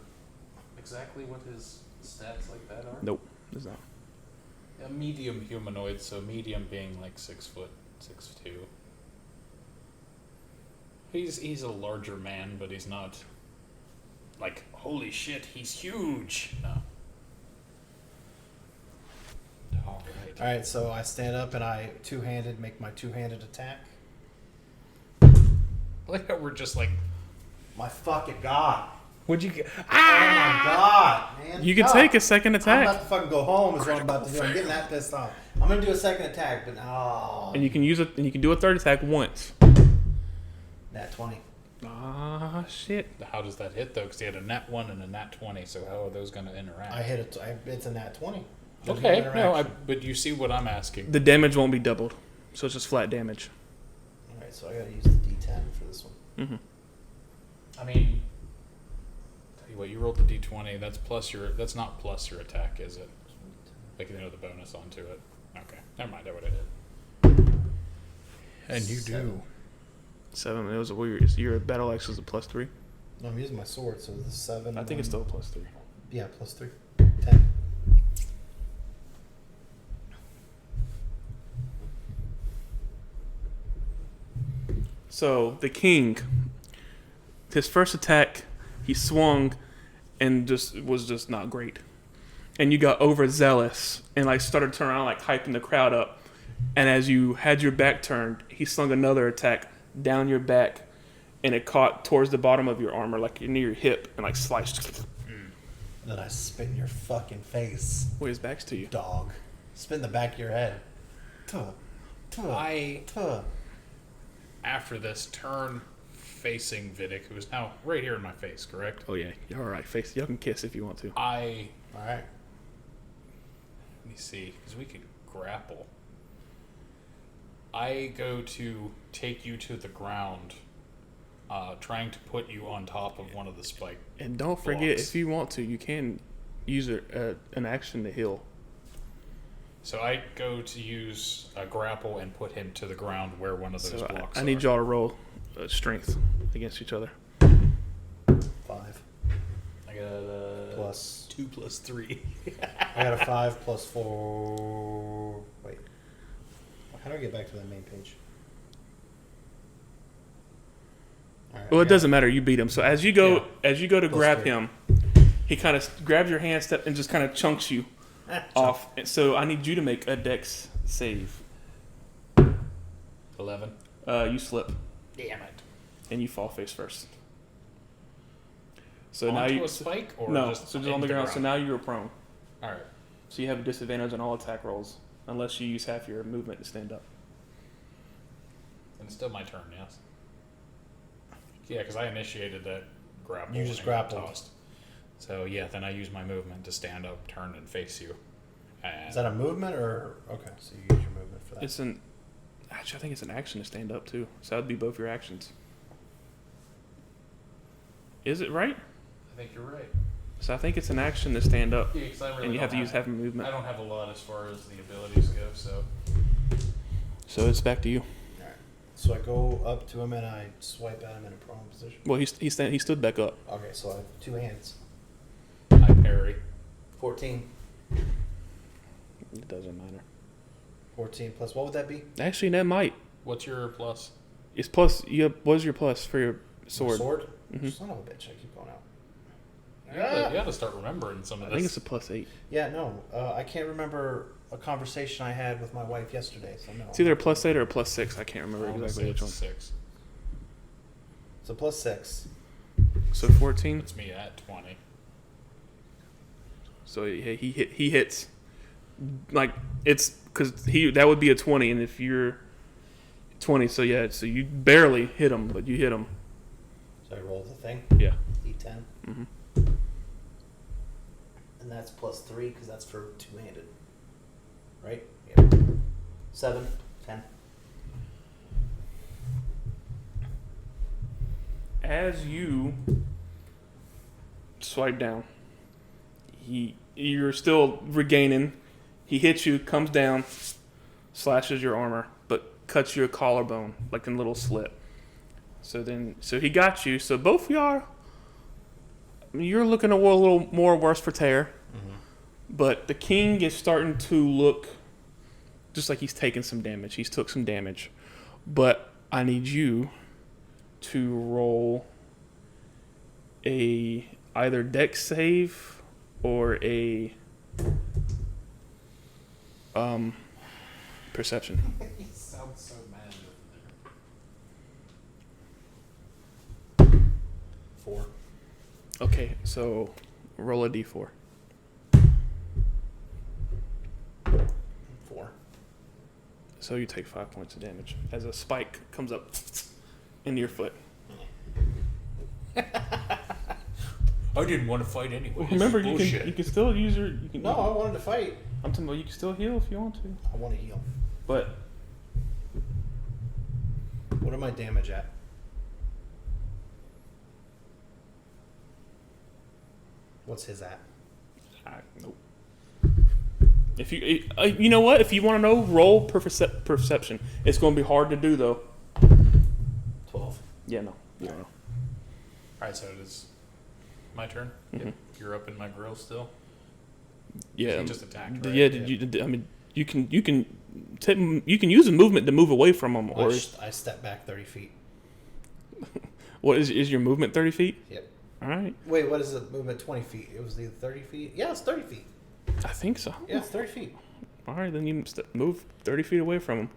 exactly what his stats like that are? Nope, there's not. A medium humanoid, so medium being like 6 foot, 6'2". He's a larger man, but he's not like holy shit, he's huge. No. All right. Alright, so I stand up and I make my two-handed attack. Like how we're just like. My fucking god. Would you get? Oh my god, man. You can Fuck. take a second I'm attack. about to fucking go home is what I'm about to do. I'm getting that pissed off. I'm gonna do a second attack, but And you can use it, and you can do a third attack once. Nat 20. Ah, shit. How does that hit though? Because he had a nat 1 and a nat 20. So how are those going to interact? I hit it. It's a nat 20. There's Okay, no, interaction. but you see what I'm asking. The damage won't be doubled, so it's just flat damage. Alright, so I gotta use the D10 for this one. Mm-hmm. I mean, tell you what, you rolled the d20. That's plus your. That's not plus your attack, is it? Like the bonus onto it. Okay, never mind. I would have hit. And you do. 7. It was a weird. Your battle axe was a +3. No, I'm using my sword, so the 7. I think it's still a +3. Yeah, +3. 10. So the king, his first attack, he swung, and was just not great. And you got overzealous and like started turning around, like hyping the crowd up. And as you had your back turned, he slung another attack down your back, and it caught towards the bottom of your armor, like near your hip, and like sliced. Then I spit in your fucking face, Wait, his back's to you. dog. Spit in the back of your head. Tuh. Tuh. I Tuh. after this turn facing Vidic, who is now right here in my face. Correct. Oh yeah, all right, face. Y'all can kiss if you want to. I Alright. let me see, because we could grapple. I go to take you to the ground, trying to put you on top of one of the spike. And don't forget, blocks. if you want to, you can use an action to heal. So I go to use a grapple and put him to the ground where one of those So blocks I need are. y'all to roll strength against each other. 5 I got a plus. 2 plus 3. I got a 5 plus 4. Wait. How do I get back to that main page? All right, Well, I it got- doesn't matter. You beat him. So as you go to Plus grab 3. him, he kind of grabs your hand step and just kind of chunks you off. And so I need you to make a dex save. 11. You slip Damn it. and you fall face first. So Onto now you a spike or no, just so just on the ground. So now you're prone. All right. So you have a disadvantage on all attack rolls unless you use half your movement to stand up. And it's still my turn, yes. Yeah, because I initiated that grapple. You just and got grappled. tossed. So yeah, then I use my movement to stand up, turn, and face you. And Is that a movement or okay? So you use your movement for that. Actually, I think it's an action to stand up too. So that'd be both your actions. Is it right? I think you're right. So I think it's an action to stand up, Yeah, because I really and you have to don't use half your movement. I don't have a lot as far as the abilities go, so So it's back to you. All right. So I go up to him and I swipe at him in a prone position. Well, he stood back up. Okay, so I have 2 hands. I parry. 14. It doesn't matter. 14 plus what would that be? Actually, that might. What's your plus? It's plus. What is your plus for your sword? Sword? Mhm. Son of a bitch! I keep going out. You gotta start remembering some of I this. think it's a +8. Yeah, no. I can't remember a conversation I had with my wife yesterday. So no. It's either a +8 or a +6. I can't remember I wanna exactly say which it's one. 6. So +6. So 14. It's me at 20. So he hits. Like it's because that would be a 20, and if you're 20, so yeah, so you barely hit him, but you hit him. So I roll the thing. Yeah. D10. Mhm. And that's +3 because that's for 2-handed. Right? Yeah. 7, 10. As you swipe down, you're still regaining. He hits you, comes down, slashes your armor, but cuts your collarbone like a little slit. So he got you. So both of y'all, you're looking a little more worse for tear. But the king is starting to look just like he's taking some damage. He's took some damage. But I need you to roll a either dex save or a perception. He sounds so mad over there. 4. Okay, so roll a d4. 4. So you take 5 points of damage as a spike comes up into your foot. I didn't want to fight anyway. Well, This remember, is you bullshit. can still use your. You can, No, I wanted to fight. I'm talking about you can still heal if you want to. I want to heal. But What am my damage at? What's his at? nope. If you know what? If you want to know, roll perception. It's going to be hard to do though. 12. Yeah, no, you don't know. Alright, so it is my turn. Mhm. You're up in my grill still. Yeah, He just attacked, right? yeah. I mean, you can use a movement to move away from them, or I step back 30 feet. what is your movement 30 feet? Yep. All right, Wait, what is the movement? 20 feet. It was either 30 feet. Yeah, it's 30 feet. I think so. Yeah, it's 30 feet. All right, then you move 30 feet away from them.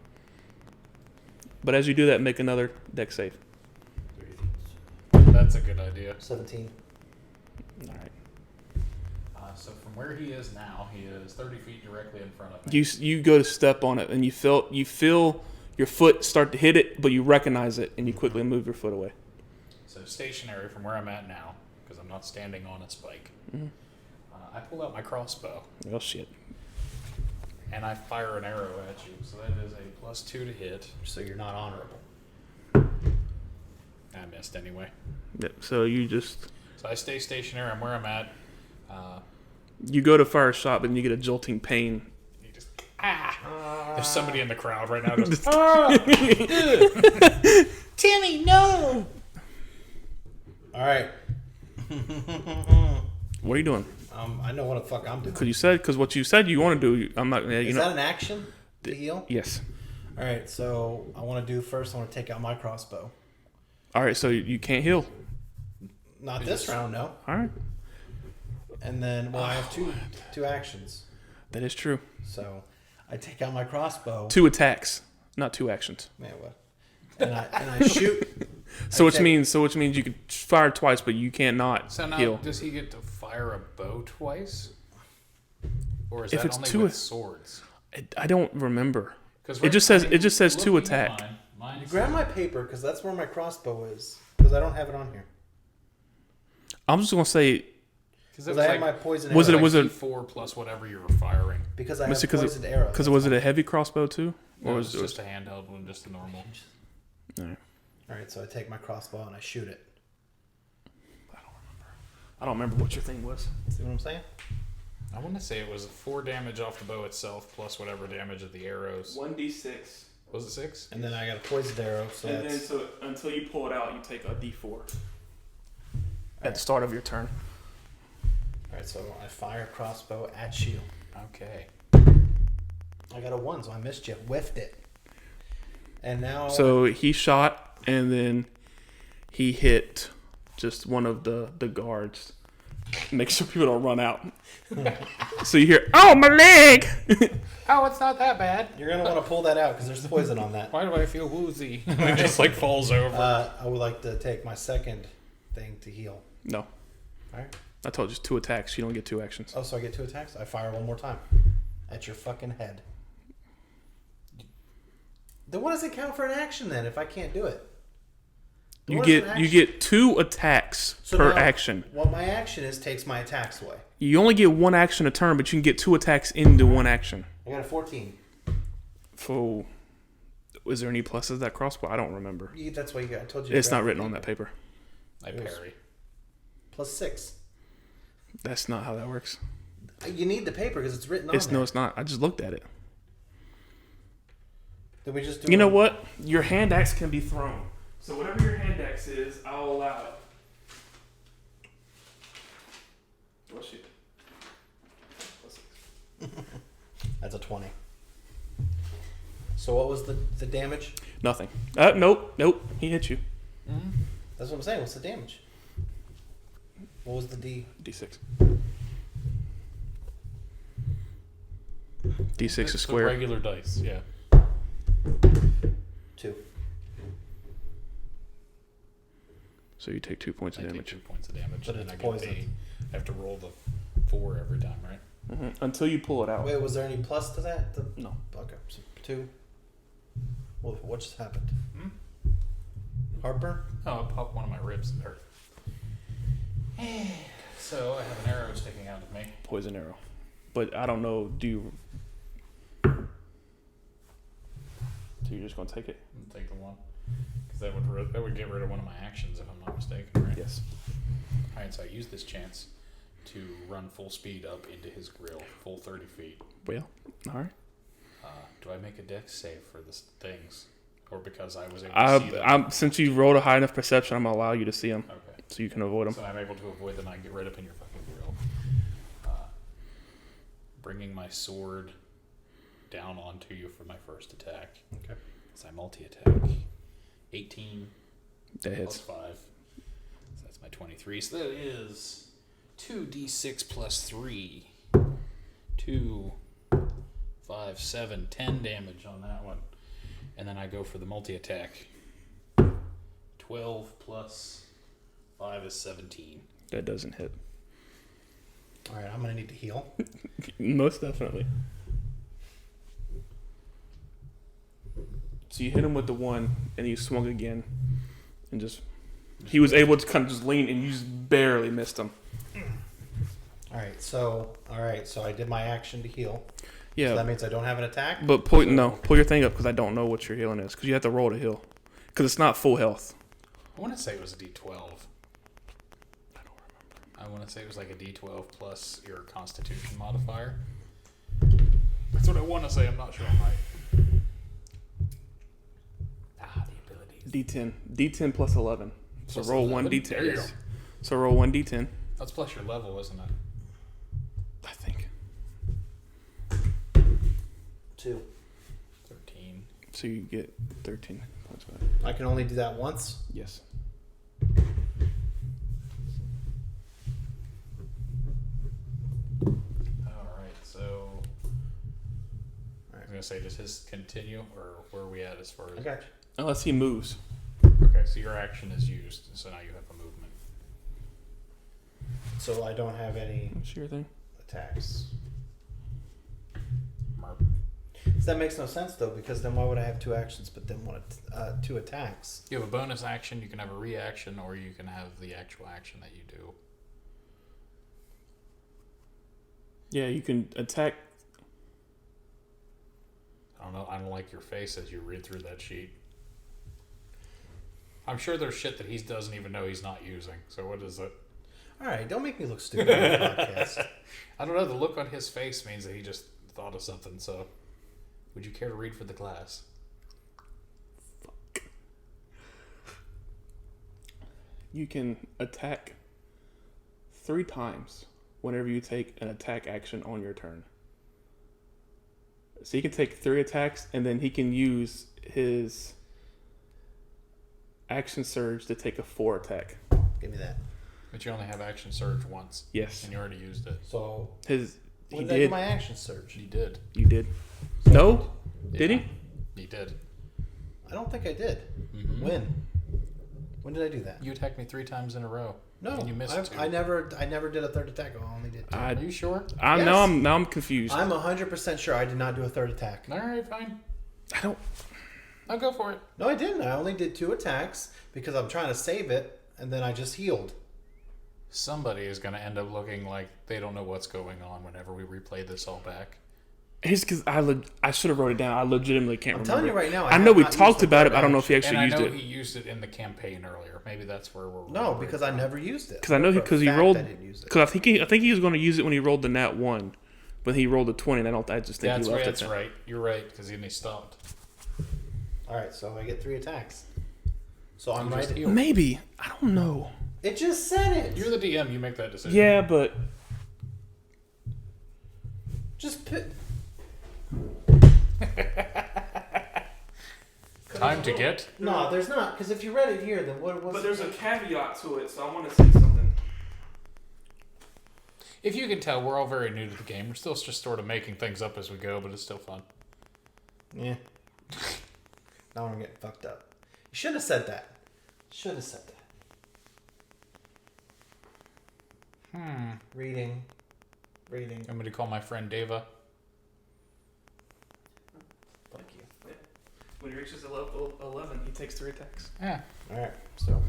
But as you do that, make another dex save. 30 feet. That's a good idea. 17. All right. So from where he is now, he is 30 feet directly in front of me. You go to step on it, and you feel your foot start to hit it, but you recognize it, and you quickly move your foot away. So stationary from where I'm at now, because I'm not standing on a spike. Mhm. I pull out my crossbow Oh shit! and I fire an arrow at you. So that is a +2 to hit. So you're not honorable. I missed anyway. Yep, so you just So I stay stationary. I'm where I'm at. you go to fire a shot, but you get a jolting pain. You just There's somebody in the crowd right now. Goes, Timmy, no! Alright. What are you doing? I know what the fuck I'm doing. Because what you said you want to do, I'm not. Is that an action to heal? Yes. Alright, so I want to do first, I want to take out my crossbow. All right, so you can't heal. Not this round, no. All right, And then, well, I have two actions. that is true. So I take out my crossbow. 2 attacks, not 2 actions. Man, what? And I shoot. So which check- means you can fire twice, but you can't not so now, heal. does he get to fire a bow twice? Or is If that it's only two- with swords? I don't remember. 'Cause It just says 2 attack. Mine Grab my paper, because that's where my crossbow is. Because I don't have it on here. I'm just gonna say, Because I have my poison Was arrow. it- was it- 4 plus whatever you were firing? Because I Was have it 'cause it- poisoned arrows. because was it a heavy crossbow too, No, or it was was it just a handheld one, just a normal. Alright, so I take my crossbow and I shoot it. I don't remember what your thing was. See what I'm saying? I want to say it was 4 damage off the bow itself, plus whatever damage of the arrows. 1d6, Was it 6? And then I got a poisoned arrow, so that's... so until you pull it out, you take a d4 at the start of your turn. Alright, so I fire crossbow at you. Okay. I got a 1, so I missed you. Whiffed it. And now... So he shot, and then he hit just one of the guards. Make sure people don't run out. So you hear, "Oh, my leg!" Oh, it's not that bad. You're going to want to pull that out, because there's poison on that. Why do I feel woozy? It just like falls over. I would like to take my second thing to heal. No, Alright. I told you, 2 attacks. You don't get 2 actions. Oh, so I get 2 attacks? I fire one more time. At your fucking head. Then what does it count for an action then if I can't do it? You What is an get action? 2 attacks So per now, action. What my action is takes my attacks away. You only get 1 action a turn, but you can get 2 attacks into 1 action. I got a 14. So, is there any pluses to that crossbow? I don't remember. That's why you got. I told you. to It's grab not the written on that paper. I parry. Plus 6. That's not how that works. You need the paper because it's written on It's there. no, it's not. I just looked at it. Did we just do You know it? what? Your hand axe can be thrown. So whatever your hand axe is, I'll allow it. Oh shit. That's a 20. So what was the damage? Nothing. Nope. He hit you. That's what I'm saying. What's the damage? What was the D? D6. D6 It's is the square. regular dice, yeah. 2. So you take 2 points I of take damage. 2 points of damage. But and it's I get poison. paid. I have to roll the 4 every time, right? Until you pull it out. Wait, was there any plus to that? No. Okay, so 2. Well, what just happened? Hmm? Heartburn? Oh, I popped one of my ribs and hurt. So I have an arrow sticking out of me. Poison arrow. But I don't know. Do you? So you're just gonna take it? I'm gonna take the 1. Because that would get rid of one of my actions if I'm not mistaken, right? Yes. Alright, so I use this chance to run full speed up into his grill, full 30 feet. Well, all right. Do I make a dex save for the things? Or because I was able to see them? Since you rolled a high enough perception, I'm gonna allow you to see them, Okay. so you can avoid them. So I'm able to avoid them. I get right up in your fucking grill. Bringing my sword down onto you for my first attack. Okay. So I multi-attack. 18 That plus hits. 5. So that's my 23. So that is 2d6 plus 3. 2, 5, 7, 10 damage on that one. And then I go for the multi-attack. 12 plus 5 is 17. That doesn't hit. All right, I'm gonna need to heal. Most definitely. So you hit him with the 1, and you swung again, and just he was able to kind of just lean, and you just barely missed him. All right, so I did my action to heal. Yeah, So that means I don't have an attack. but pull your thing up because I don't know what your healing is because you have to roll to heal because it's not full health. I want to say it was a D12. I want to say it was like a D12 plus your Constitution modifier. That's what I want to say. I'm not sure I'm right. D10. D10 plus 11. So Plus roll 11? 1 There you D10. go. Yes. So roll 1 D10. That's plus your level, isn't it? I think. 2. 13. So you get 13 points back. I can only do that once. Yes. Alright, so. I was gonna say, does his continue, or where are we at as far I as. got you. Unless he moves. Okay, so your action is used, so now you have a movement. So I don't have any What's your thing? attacks. Marp. So that makes no sense though, because then why would I have 2 actions but then 2 attacks? You have a bonus action, you can have a reaction, or you can have the actual action that you do. Yeah, you can attack. I don't know, I don't like your face as you read through that sheet. I'm sure there's shit that he doesn't even know he's not using, so what is it? Alright, don't make me look stupid on the podcast. I don't know, the look on his face means that he just thought of something, so. Would you care to read for the class? You can attack 3 times whenever you take an attack action on your turn. So he can take 3 attacks, and then he can use his action surge to take a 4 attack. Give me that. But you only have action surge once, Yes. and you already used it. So His when he did I do did. my action surge? You did. You did. No? Did Yeah, he? He did. I don't think I did. Mhm. When? When did I do that? You attacked me 3 times in a row. No, And you missed 2. I never did a 3rd attack. I only did 2. Are you sure? Now Yes. I'm confused. I'm 100% sure I did not do a 3rd attack. Alright, fine. I don't. I'll go for it. No, I didn't. I only did 2 attacks because I'm trying to save it, and then I just healed. Somebody is going to end up looking like they don't know what's going on whenever we replay this all back. It's because I should have wrote it down. I legitimately can't I'm remember. telling you right now. I know have we not used talked the about it. third But I don't know if he action. actually And I used know it. he used it in the campaign earlier. Maybe that's where we're. No, because I never used it. Because I know For a because he fact rolled. I didn't use it. Because I think he was going to use it when he rolled the nat 1, but he rolled a 20. And I just think That's he right. left That's it. There. right. You're right because he stopped. All right, so I get 3 attacks. So I'm You just right. healed. Maybe I don't know. It just said it. You're the DM. You make that decision. Yeah, but Just put. Time to get. No, there's not. Because if you read it here, then what was? but there's a caveat to it, so I want to say something. If you can tell, we're all very new to the game. We're still just sort of making things up as we go, but it's still fun. Yeah. Now I'm getting fucked up. You should have said that. Should have said that. Reading. I'm going to call my friend Deva. Fuck you. When he reaches level 11, he takes 3 attacks. Yeah. All right. So.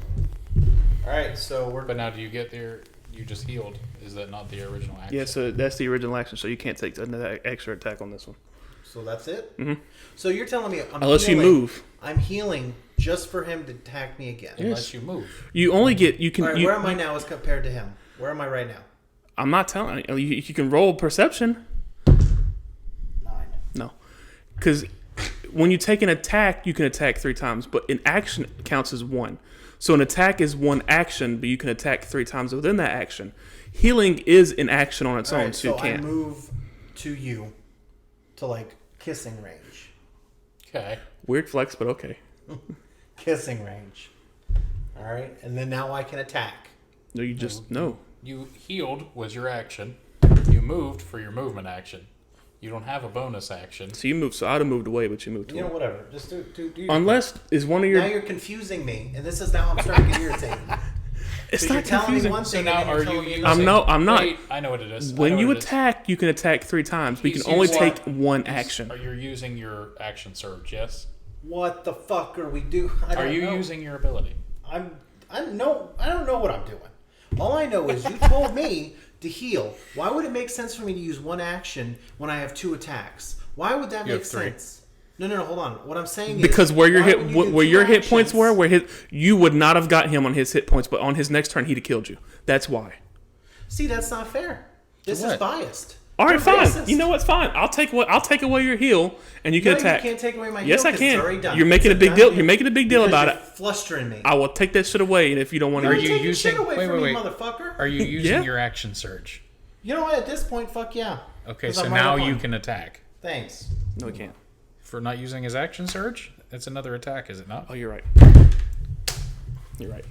All right. So we're. But now, do you get there? You just healed. Is that not the original action? Yeah, so that's the original action. So you can't take another extra attack on this one. So that's it. Mhm. So you're telling me Unless you healing- move. I'm healing just for him to attack me again. Unless you move. You only get you can. All right. you, Where am I now as compared to him? Where am I right now? I'm not telling you. You can roll perception. 9. No, because when you take an attack, you can attack 3 times, but an action counts as 1. So an attack is 1 action, but you can attack 3 times within that action. Healing is an action on its All own, right, so you I can't. move to you, to like kissing range. Okay. Weird flex, but okay. Kissing range. All right, and then now I can attack. No, you just no. You healed was your action. You moved for your movement action. You don't have a bonus action. So you moved. So I'd have moved away, but you moved You know, away. whatever. Just do your Unless is one of Now your. you're confusing me, and this is now I'm starting to get irritated. It's So you're not telling confusing. me one So thing, now and then are you're you telling me using... another. I'm not. Wait, I know what it is. I When know you what it is. attack, you can attack 3 times, but you He's can only using- take 1 action. Are you using your action surge? Yes. What the fuck are we doing? Are you using your ability? I don't know what I'm doing. All I know is you told me to heal. Why would it make sense for me to use 1 action when I have 2 attacks? Why would that You make have 3. sense? No, hold on. What I'm saying Because is where your why hit would you do where 2 your hit points actions? were, you would not have got him on his hit points, but on his next turn he'd have killed you. That's why. See, that's not fair. This is what? biased. All right, You're fine. racist. You know what's fine? I'll take away your heel, and you can No, attack. you can't take away my Yes, heel I 'cause can. It's already done. You're making It's a big done deal. deal. You're making a big deal Because about you're it. flustering me. I will take that shit away, and if you don't want You're to, taking using- shit away wait, from wait, me, wait. motherfucker. Are you using Yeah. your action surge? You know what? At this point, fuck yeah. Okay, 'Cause so I'm right now up on you can attack. Thanks. no, you can't. For not using his action surge? That's another attack, is it not? Oh, you're right. You're right.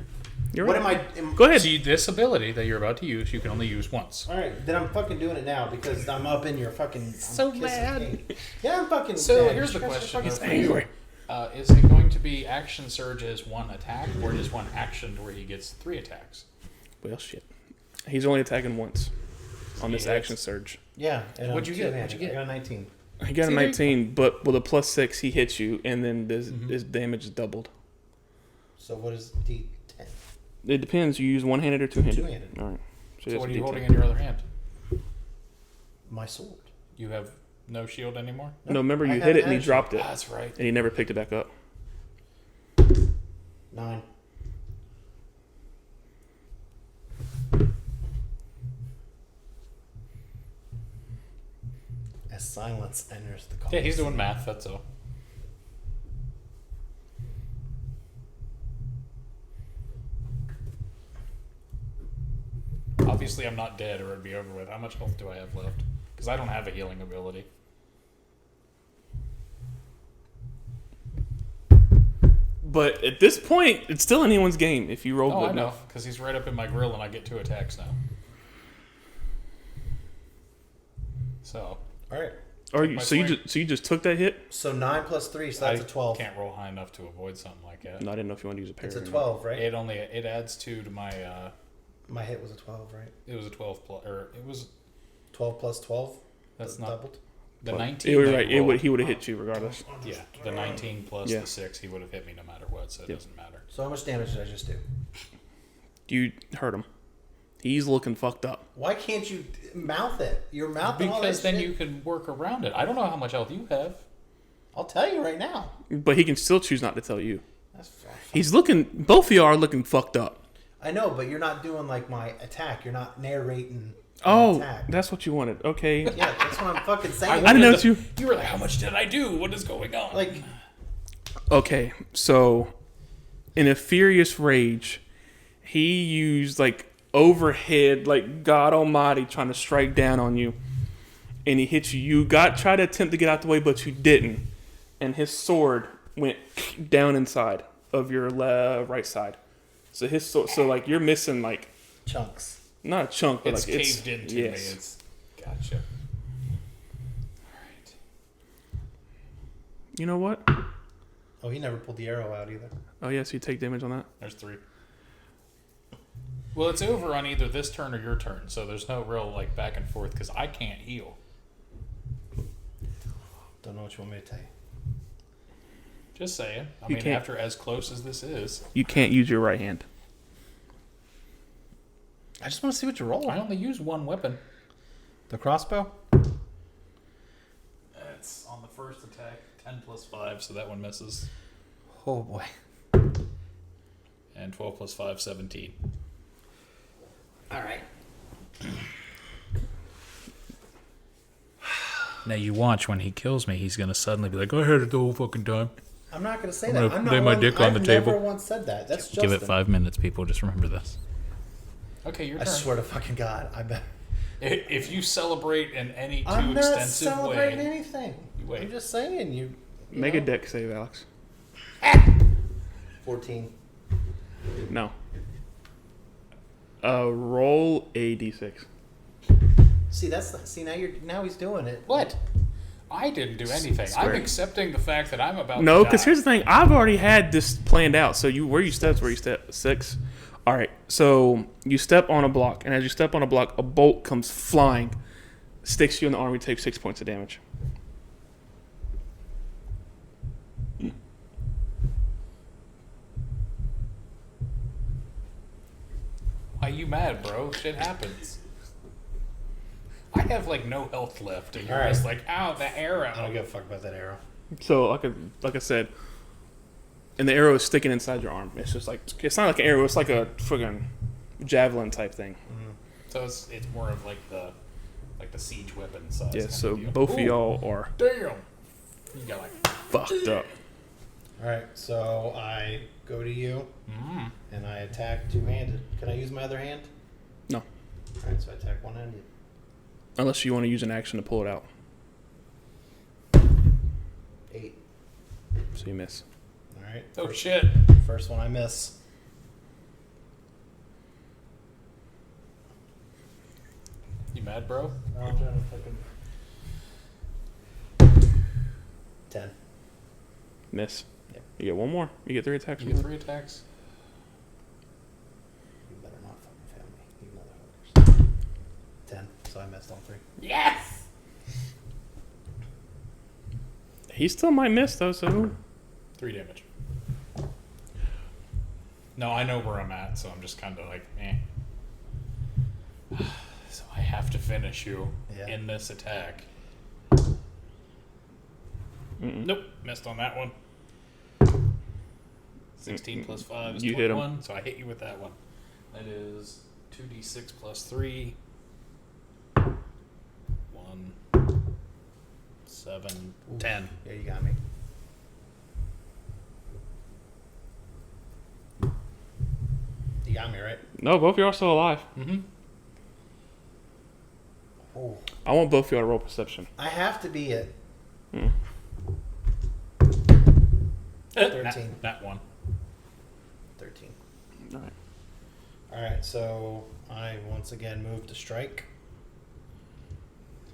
You're What right. am I? Go ahead. See, this ability that you're about to use, you can only use once. All right, then I'm fucking doing it now because I'm up in your fucking. So kissing mad. cake. Yeah, I'm fucking. So mad. here's the Just question. fucking He's fuck angry. you. Is it going to be action surge as one attack, or just one action to where he gets 3 attacks? Well, shit. He's only attacking once on this He hits. action surge. Yeah. And What'd I'm you get? two-handed. What'd you get? I got a 19. He got a See, 19, but with a +6, he hits you, and then his damage is doubled. So what is D10? It depends. You use one-handed or two-handed. Two-handed. All right. So that's what are a you D10. holding in your other hand? My sword. You have no shield anymore? No, remember I you got hit it and he action. dropped it, That's right. and he never picked it back up. 9. As silence enters the call. Yeah, he's doing math, that's all. Obviously, I'm not dead or it'd be over with. How much health do I have left? Because I don't have a healing ability. But at this point, it's still anyone's game if you roll Oh, good I know, enough. because he's right up in my grill and I get 2 attacks now. So, All right. Or you, My so you swing. just took that hit? So 9 plus 3, so that's I a 12. can't roll high enough to avoid something like that. No, I didn't know if you wanted to use a parry. It's a or not. 12, right? It adds 2 to my. My hit was a 12, right? It was a 12 plus, or it was 12 plus 12. that's not doubled. the But 19. You were that right. you rolled. He would have hit you regardless. Yeah, the 19 plus Yeah. the 6, he would have hit me no matter what, so it Yep. doesn't matter. So how much damage did I just do? You hurt him. He's looking fucked up. Why can't you mouth it? Your mouth and all Because that then shit. you can work around it. I don't know how much health you have. I'll tell you right now. But he can still choose not to tell you. That's fine. He's looking. Both of you are looking fucked up. I know, but you're not doing like my attack. You're not narrating. Oh, attack. that's what you wanted. Okay. Yeah, that's what I'm fucking saying. I didn't know what you. You were like, how much did I do? What is going on? Like, Okay, so in a furious rage, he used like overhead, like God Almighty, trying to strike down on you, and he hit you. You tried to attempt to get out the way, but you didn't, and his sword went down inside of your right side. So his sword, so like you're missing like chunks. not a chunk, but it's like caved into me. yes. It's gotcha. Alright. You know what? Oh, he never pulled the arrow out either. Oh yes, you take damage on that. There's 3. Well, it's over on either this turn or your turn, so there's no real like back and forth because I can't heal. Don't know what you want me to tell you. Just saying. I You mean, can't- after as close as this is, You can't use your right hand. I just want to see what you roll. I only use one weapon. The crossbow. It's on the first attack, 10 plus 5, so that one misses. Oh boy. And 12 plus 5, 17. All right. Now you watch when he kills me, he's gonna suddenly be like, I had it the whole fucking time. I'm not going to say I'm that. gonna I'm not lay my one, dick on I've the never table. once said that. That's Justin. Give it 5 minutes, people. Just remember this. Okay, your I turn. swear to fucking God, I bet. If you celebrate in any too I'm not extensive celebrating way, anything. You wait. I'm just saying you Make a know. deck save, Alex. 14. No. Roll a d6. See, now he's doing it. what? I didn't do anything. Swear. I'm accepting the fact that I'm about No, to because die. here's the thing. I've already had this planned out. So where you step 6. All right. So you step on a block, and as you step on a block, a bolt comes flying, sticks you in the arm. You take 6 points of damage. Why you mad, bro? Shit happens. I have like no health left, and you're Alright. just like, ow, the arrow. I don't give a fuck about that arrow. So like I said, and the arrow is sticking inside your arm. It's just like it's not like an arrow. It's like a friggin' javelin type thing. So it's more of like the like the siege weapon size. Yeah, kind so of deal. both of Ooh, y'all are Damn. You got like. fucked up. All right, so I go to you Mm. and I attack two-handed. Can I use my other hand? No. All right, so I attack one-handed. Unless you want to use an action to pull it out. 8. So you miss. All right. Oh shit. First one I miss. You mad, bro? No, I'm trying to fucking 10. Miss. Yep. You get one more. You get 3 attacks. You get 3 attacks. You better not fucking fail me, you motherfuckers. 10. So I missed all 3. Yes! He still might miss though, so 3 damage. No, I know where I'm at, so I'm just kind of like, eh. So I have to finish you Yeah. in this attack. Mm-mm. Nope, missed on that one. 16 plus 5 is You hit him. 21, so I hit you with that one. That is 2d6 plus 3. 1, 7, 10. Yeah, you got me. You got me, right? no, both of y'all are still alive. Mm-hmm. Oh. I want both of y'all to roll perception. I have to be at Hmm. 13. That one. 13. All right. Alright, so I once again move to strike.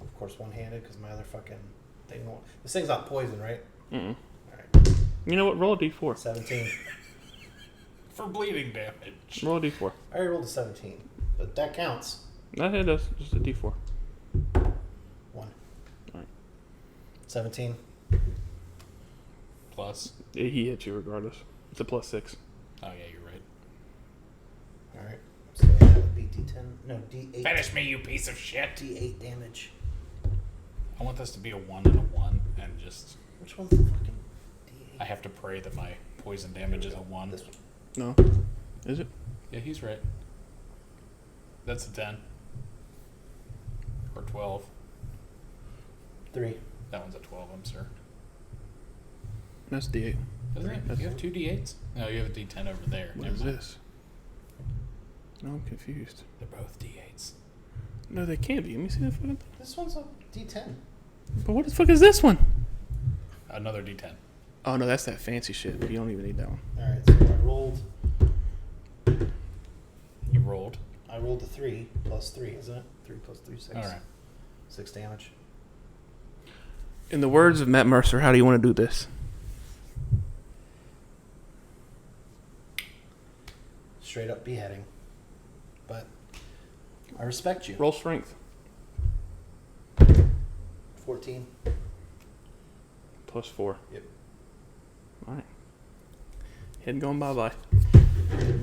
Of course, one-handed because my other fucking thing won't. This thing's not poison, right? Mm-mm. Alright. You know what? Roll a d4. 17. For bleeding damage. Roll a d4. I already rolled a 17, but that counts. No, it does. Just a d4. 1. Alright. 17. Plus. He hits you regardless. It's a +6. Oh, yeah, you're right. Alright. So that would be D10. No, D8. Finish me, you piece of shit. D8 damage. I want this to be a 1 and a 1, and just. Which one's the fucking D8? I have to pray that my poison damage is a 1. This one. No. Is it? Yeah, he's right. That's a 10. Or 12. 3. That one's a 12, I'm sure. That's d8. Doesn't it? That's- You have 2 d8s? No, you have a d10 over there. What Never is mind. this? No, I'm confused. They're both d8s. No, they can't be. Let me see the fucking thing. This one's a D10. But what the fuck is this one? Another d10. Oh, no, that's that fancy shit. You don't even need that one. Alright, so I rolled. You rolled. I rolled a 3 plus 3, isn't it? 3 plus 3, 6. Alright. 6 damage. In the words of Matt Mercer, how do you want to do this? Straight up beheading. But I respect you. Roll strength. 14. +4. Yep. All right. Head going bye-bye.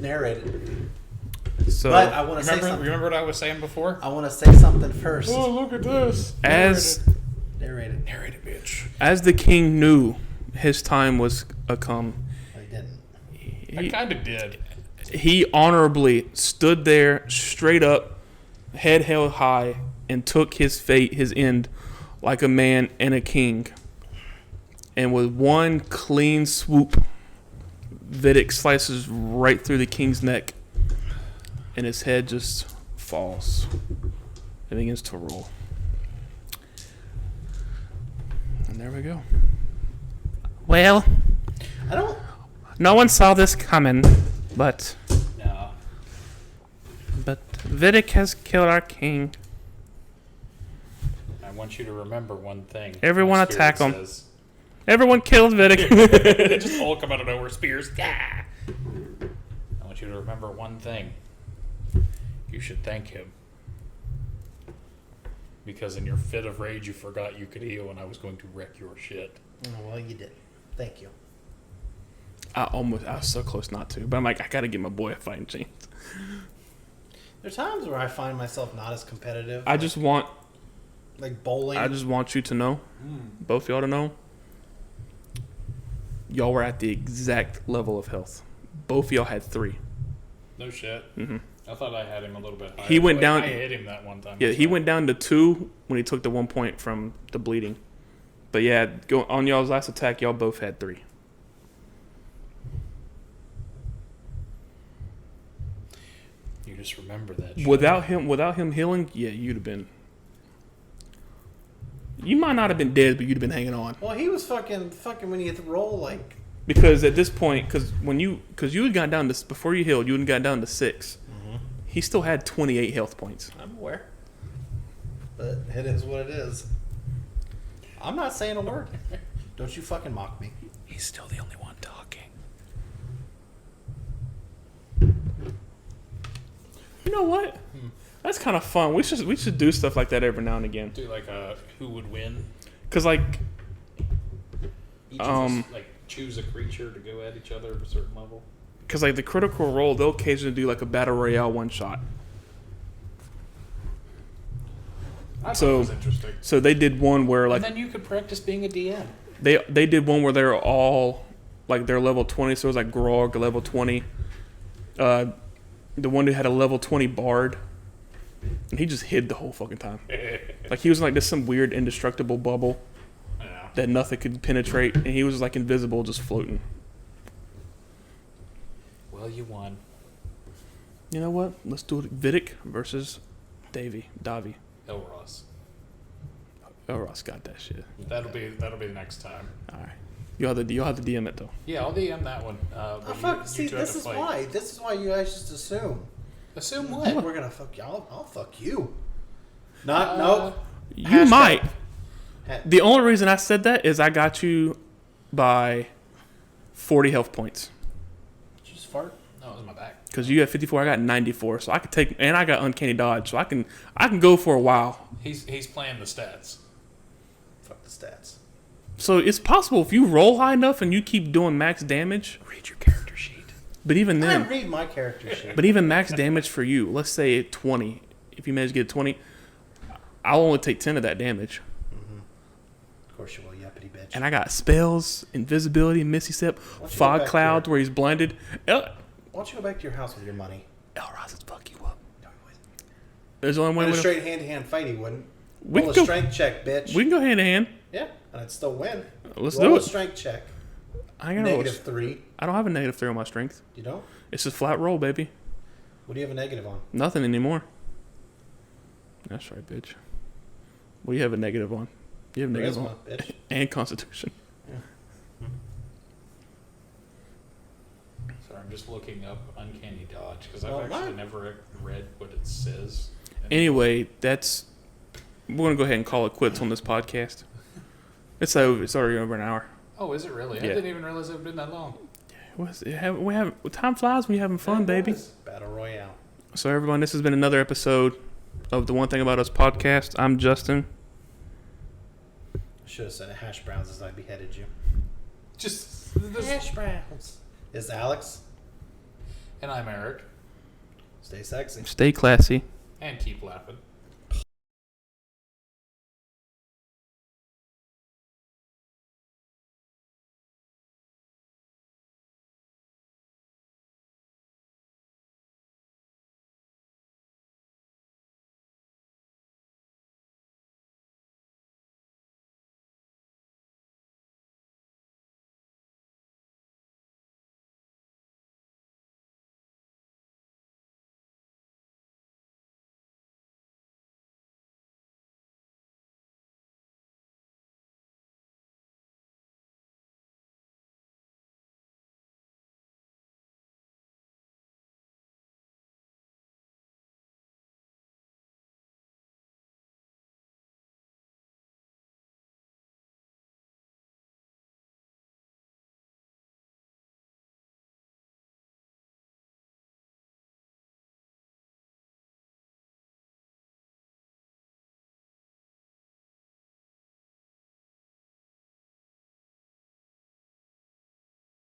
Narrated. So, But I want to say Remember, something. remember what I was saying before? I want to say something first. Oh, look at this. as Narrated. Narrated, bitch. as the king knew his time was come, I didn't. I kind of did. he honorably stood there straight up, head held high, and took his fate, his end, like a man and a king. And with one clean swoop, Vidic slices right through the king's neck, and his head just falls and begins to roll. And there we go. Well, I don't. no one saw this coming, but No. Vidic has killed our king. I want you to remember one thing. Everyone My spirit attack 'em. says- Everyone killed Vidic. They just all come out of nowhere, spears. Ah! I want you to remember one thing. You should thank him. Because in your fit of rage, you forgot you could heal, and I was going to wreck your shit. Oh, well, you did. Thank you. I was so close not to, but I'm like, I gotta give my boy a fighting chance. There's times where I find myself not as competitive. I just want like bowling. you to know, both y'all to know, y'all were at the exact level of health. Both of y'all had 3. No shit. Mm-hmm. I thought I had him a little bit higher. He went down- I hit him that one time. Yeah, he went down to 2 when he took the 1 point from the bleeding. But yeah, go on y'all's last attack, y'all both had 3. You just remember that. Shit. Without him healing, yeah, you'd have been. You might not have been dead, but you'd have been hanging on. Well, he was fucking when you hit the roll, like. Because at this point, because you had gotten down to, before you healed, you had gotten down to 6. He still had 28 health points. I'm aware. But it is what it is. I'm not saying a word. Don't you fucking mock me. He's still the only one talking. You know what? That's kind of fun. We should do stuff like that every now and again. Do like a who would win? Cause like, Each of us, like choose a creature to go at each other at a certain level. cause like the Critical Role, they'll occasionally do like a battle royale one shot. I thought So- it was interesting. So they did one where like And then you could practice being a DM. they did one where they're all like they're level 20. So it was like Grog level 20. The one who had a level 20 bard, and he just hid the whole fucking time. Like he was in like this some weird indestructible bubble Yeah. that nothing could penetrate, and he was like invisible, just floating. Well, you won. You know what? Let's do it. Vidic versus Davi. Elros. Oh, Ross got that shit. That'll be the next time. All right. You'll have to DM it though. Yeah, I'll DM that one. Oh, but fuck. you See, two have this to is fight. why. This is why you guys just assume. Assume what? We're gonna fuck y'all. I'll fuck you. Not, Uh, You Hashtag. might. Ha- The only reason I said that is I got you by 40 health points. Just fart. No, it was my back. Because you had 54, I got 94, so I could take, and I got uncanny dodge, so I can go for a while. He's playing the stats. Fuck the stats. So it's possible if you roll high enough and you keep doing max damage. Read your character sheet. But even I then, read my character sheet. but even max damage for you, let's say 20. If you manage to get 20, I'll only take 10 of that damage. Of course you will, yuppity bitch. And I got spells, invisibility, misty step, don't you go fog back cloud here? where he's blinded. Why don't you go back to your house with your money? Elros will fuck you up. No, he wouldn't. There's only one In a way. straight hand-to-hand fight, he wouldn't. We Roll a can go. strength check, bitch. We can go hand to hand. Yeah, and I'd still win. Let's Roll do a it. strength check. I ain't gonna roll. -3. I don't have a -3 on my strength. You don't? It's just flat roll, baby. What do you have a negative on? Nothing anymore. That's right, bitch. What do you have a negative on? You have a negative Charisma, on. bitch. And Constitution. Sorry, I'm just looking up uncanny dodge because I've Well, actually mine- never read what it says. Anyway, we're gonna go ahead and call it quits on this podcast. It's over. It's already over an hour. Oh, is it really? I Yeah. didn't even realize it had been that long. We have time flies when you're having fun, baby. Battle Royale. So everyone, this has been another episode of the One Thing About Us podcast. I'm Justin. I should have said hash browns as I beheaded you. Just Hash browns. Is Alex? And I'm Eric. Stay sexy. Stay classy. And keep laughing.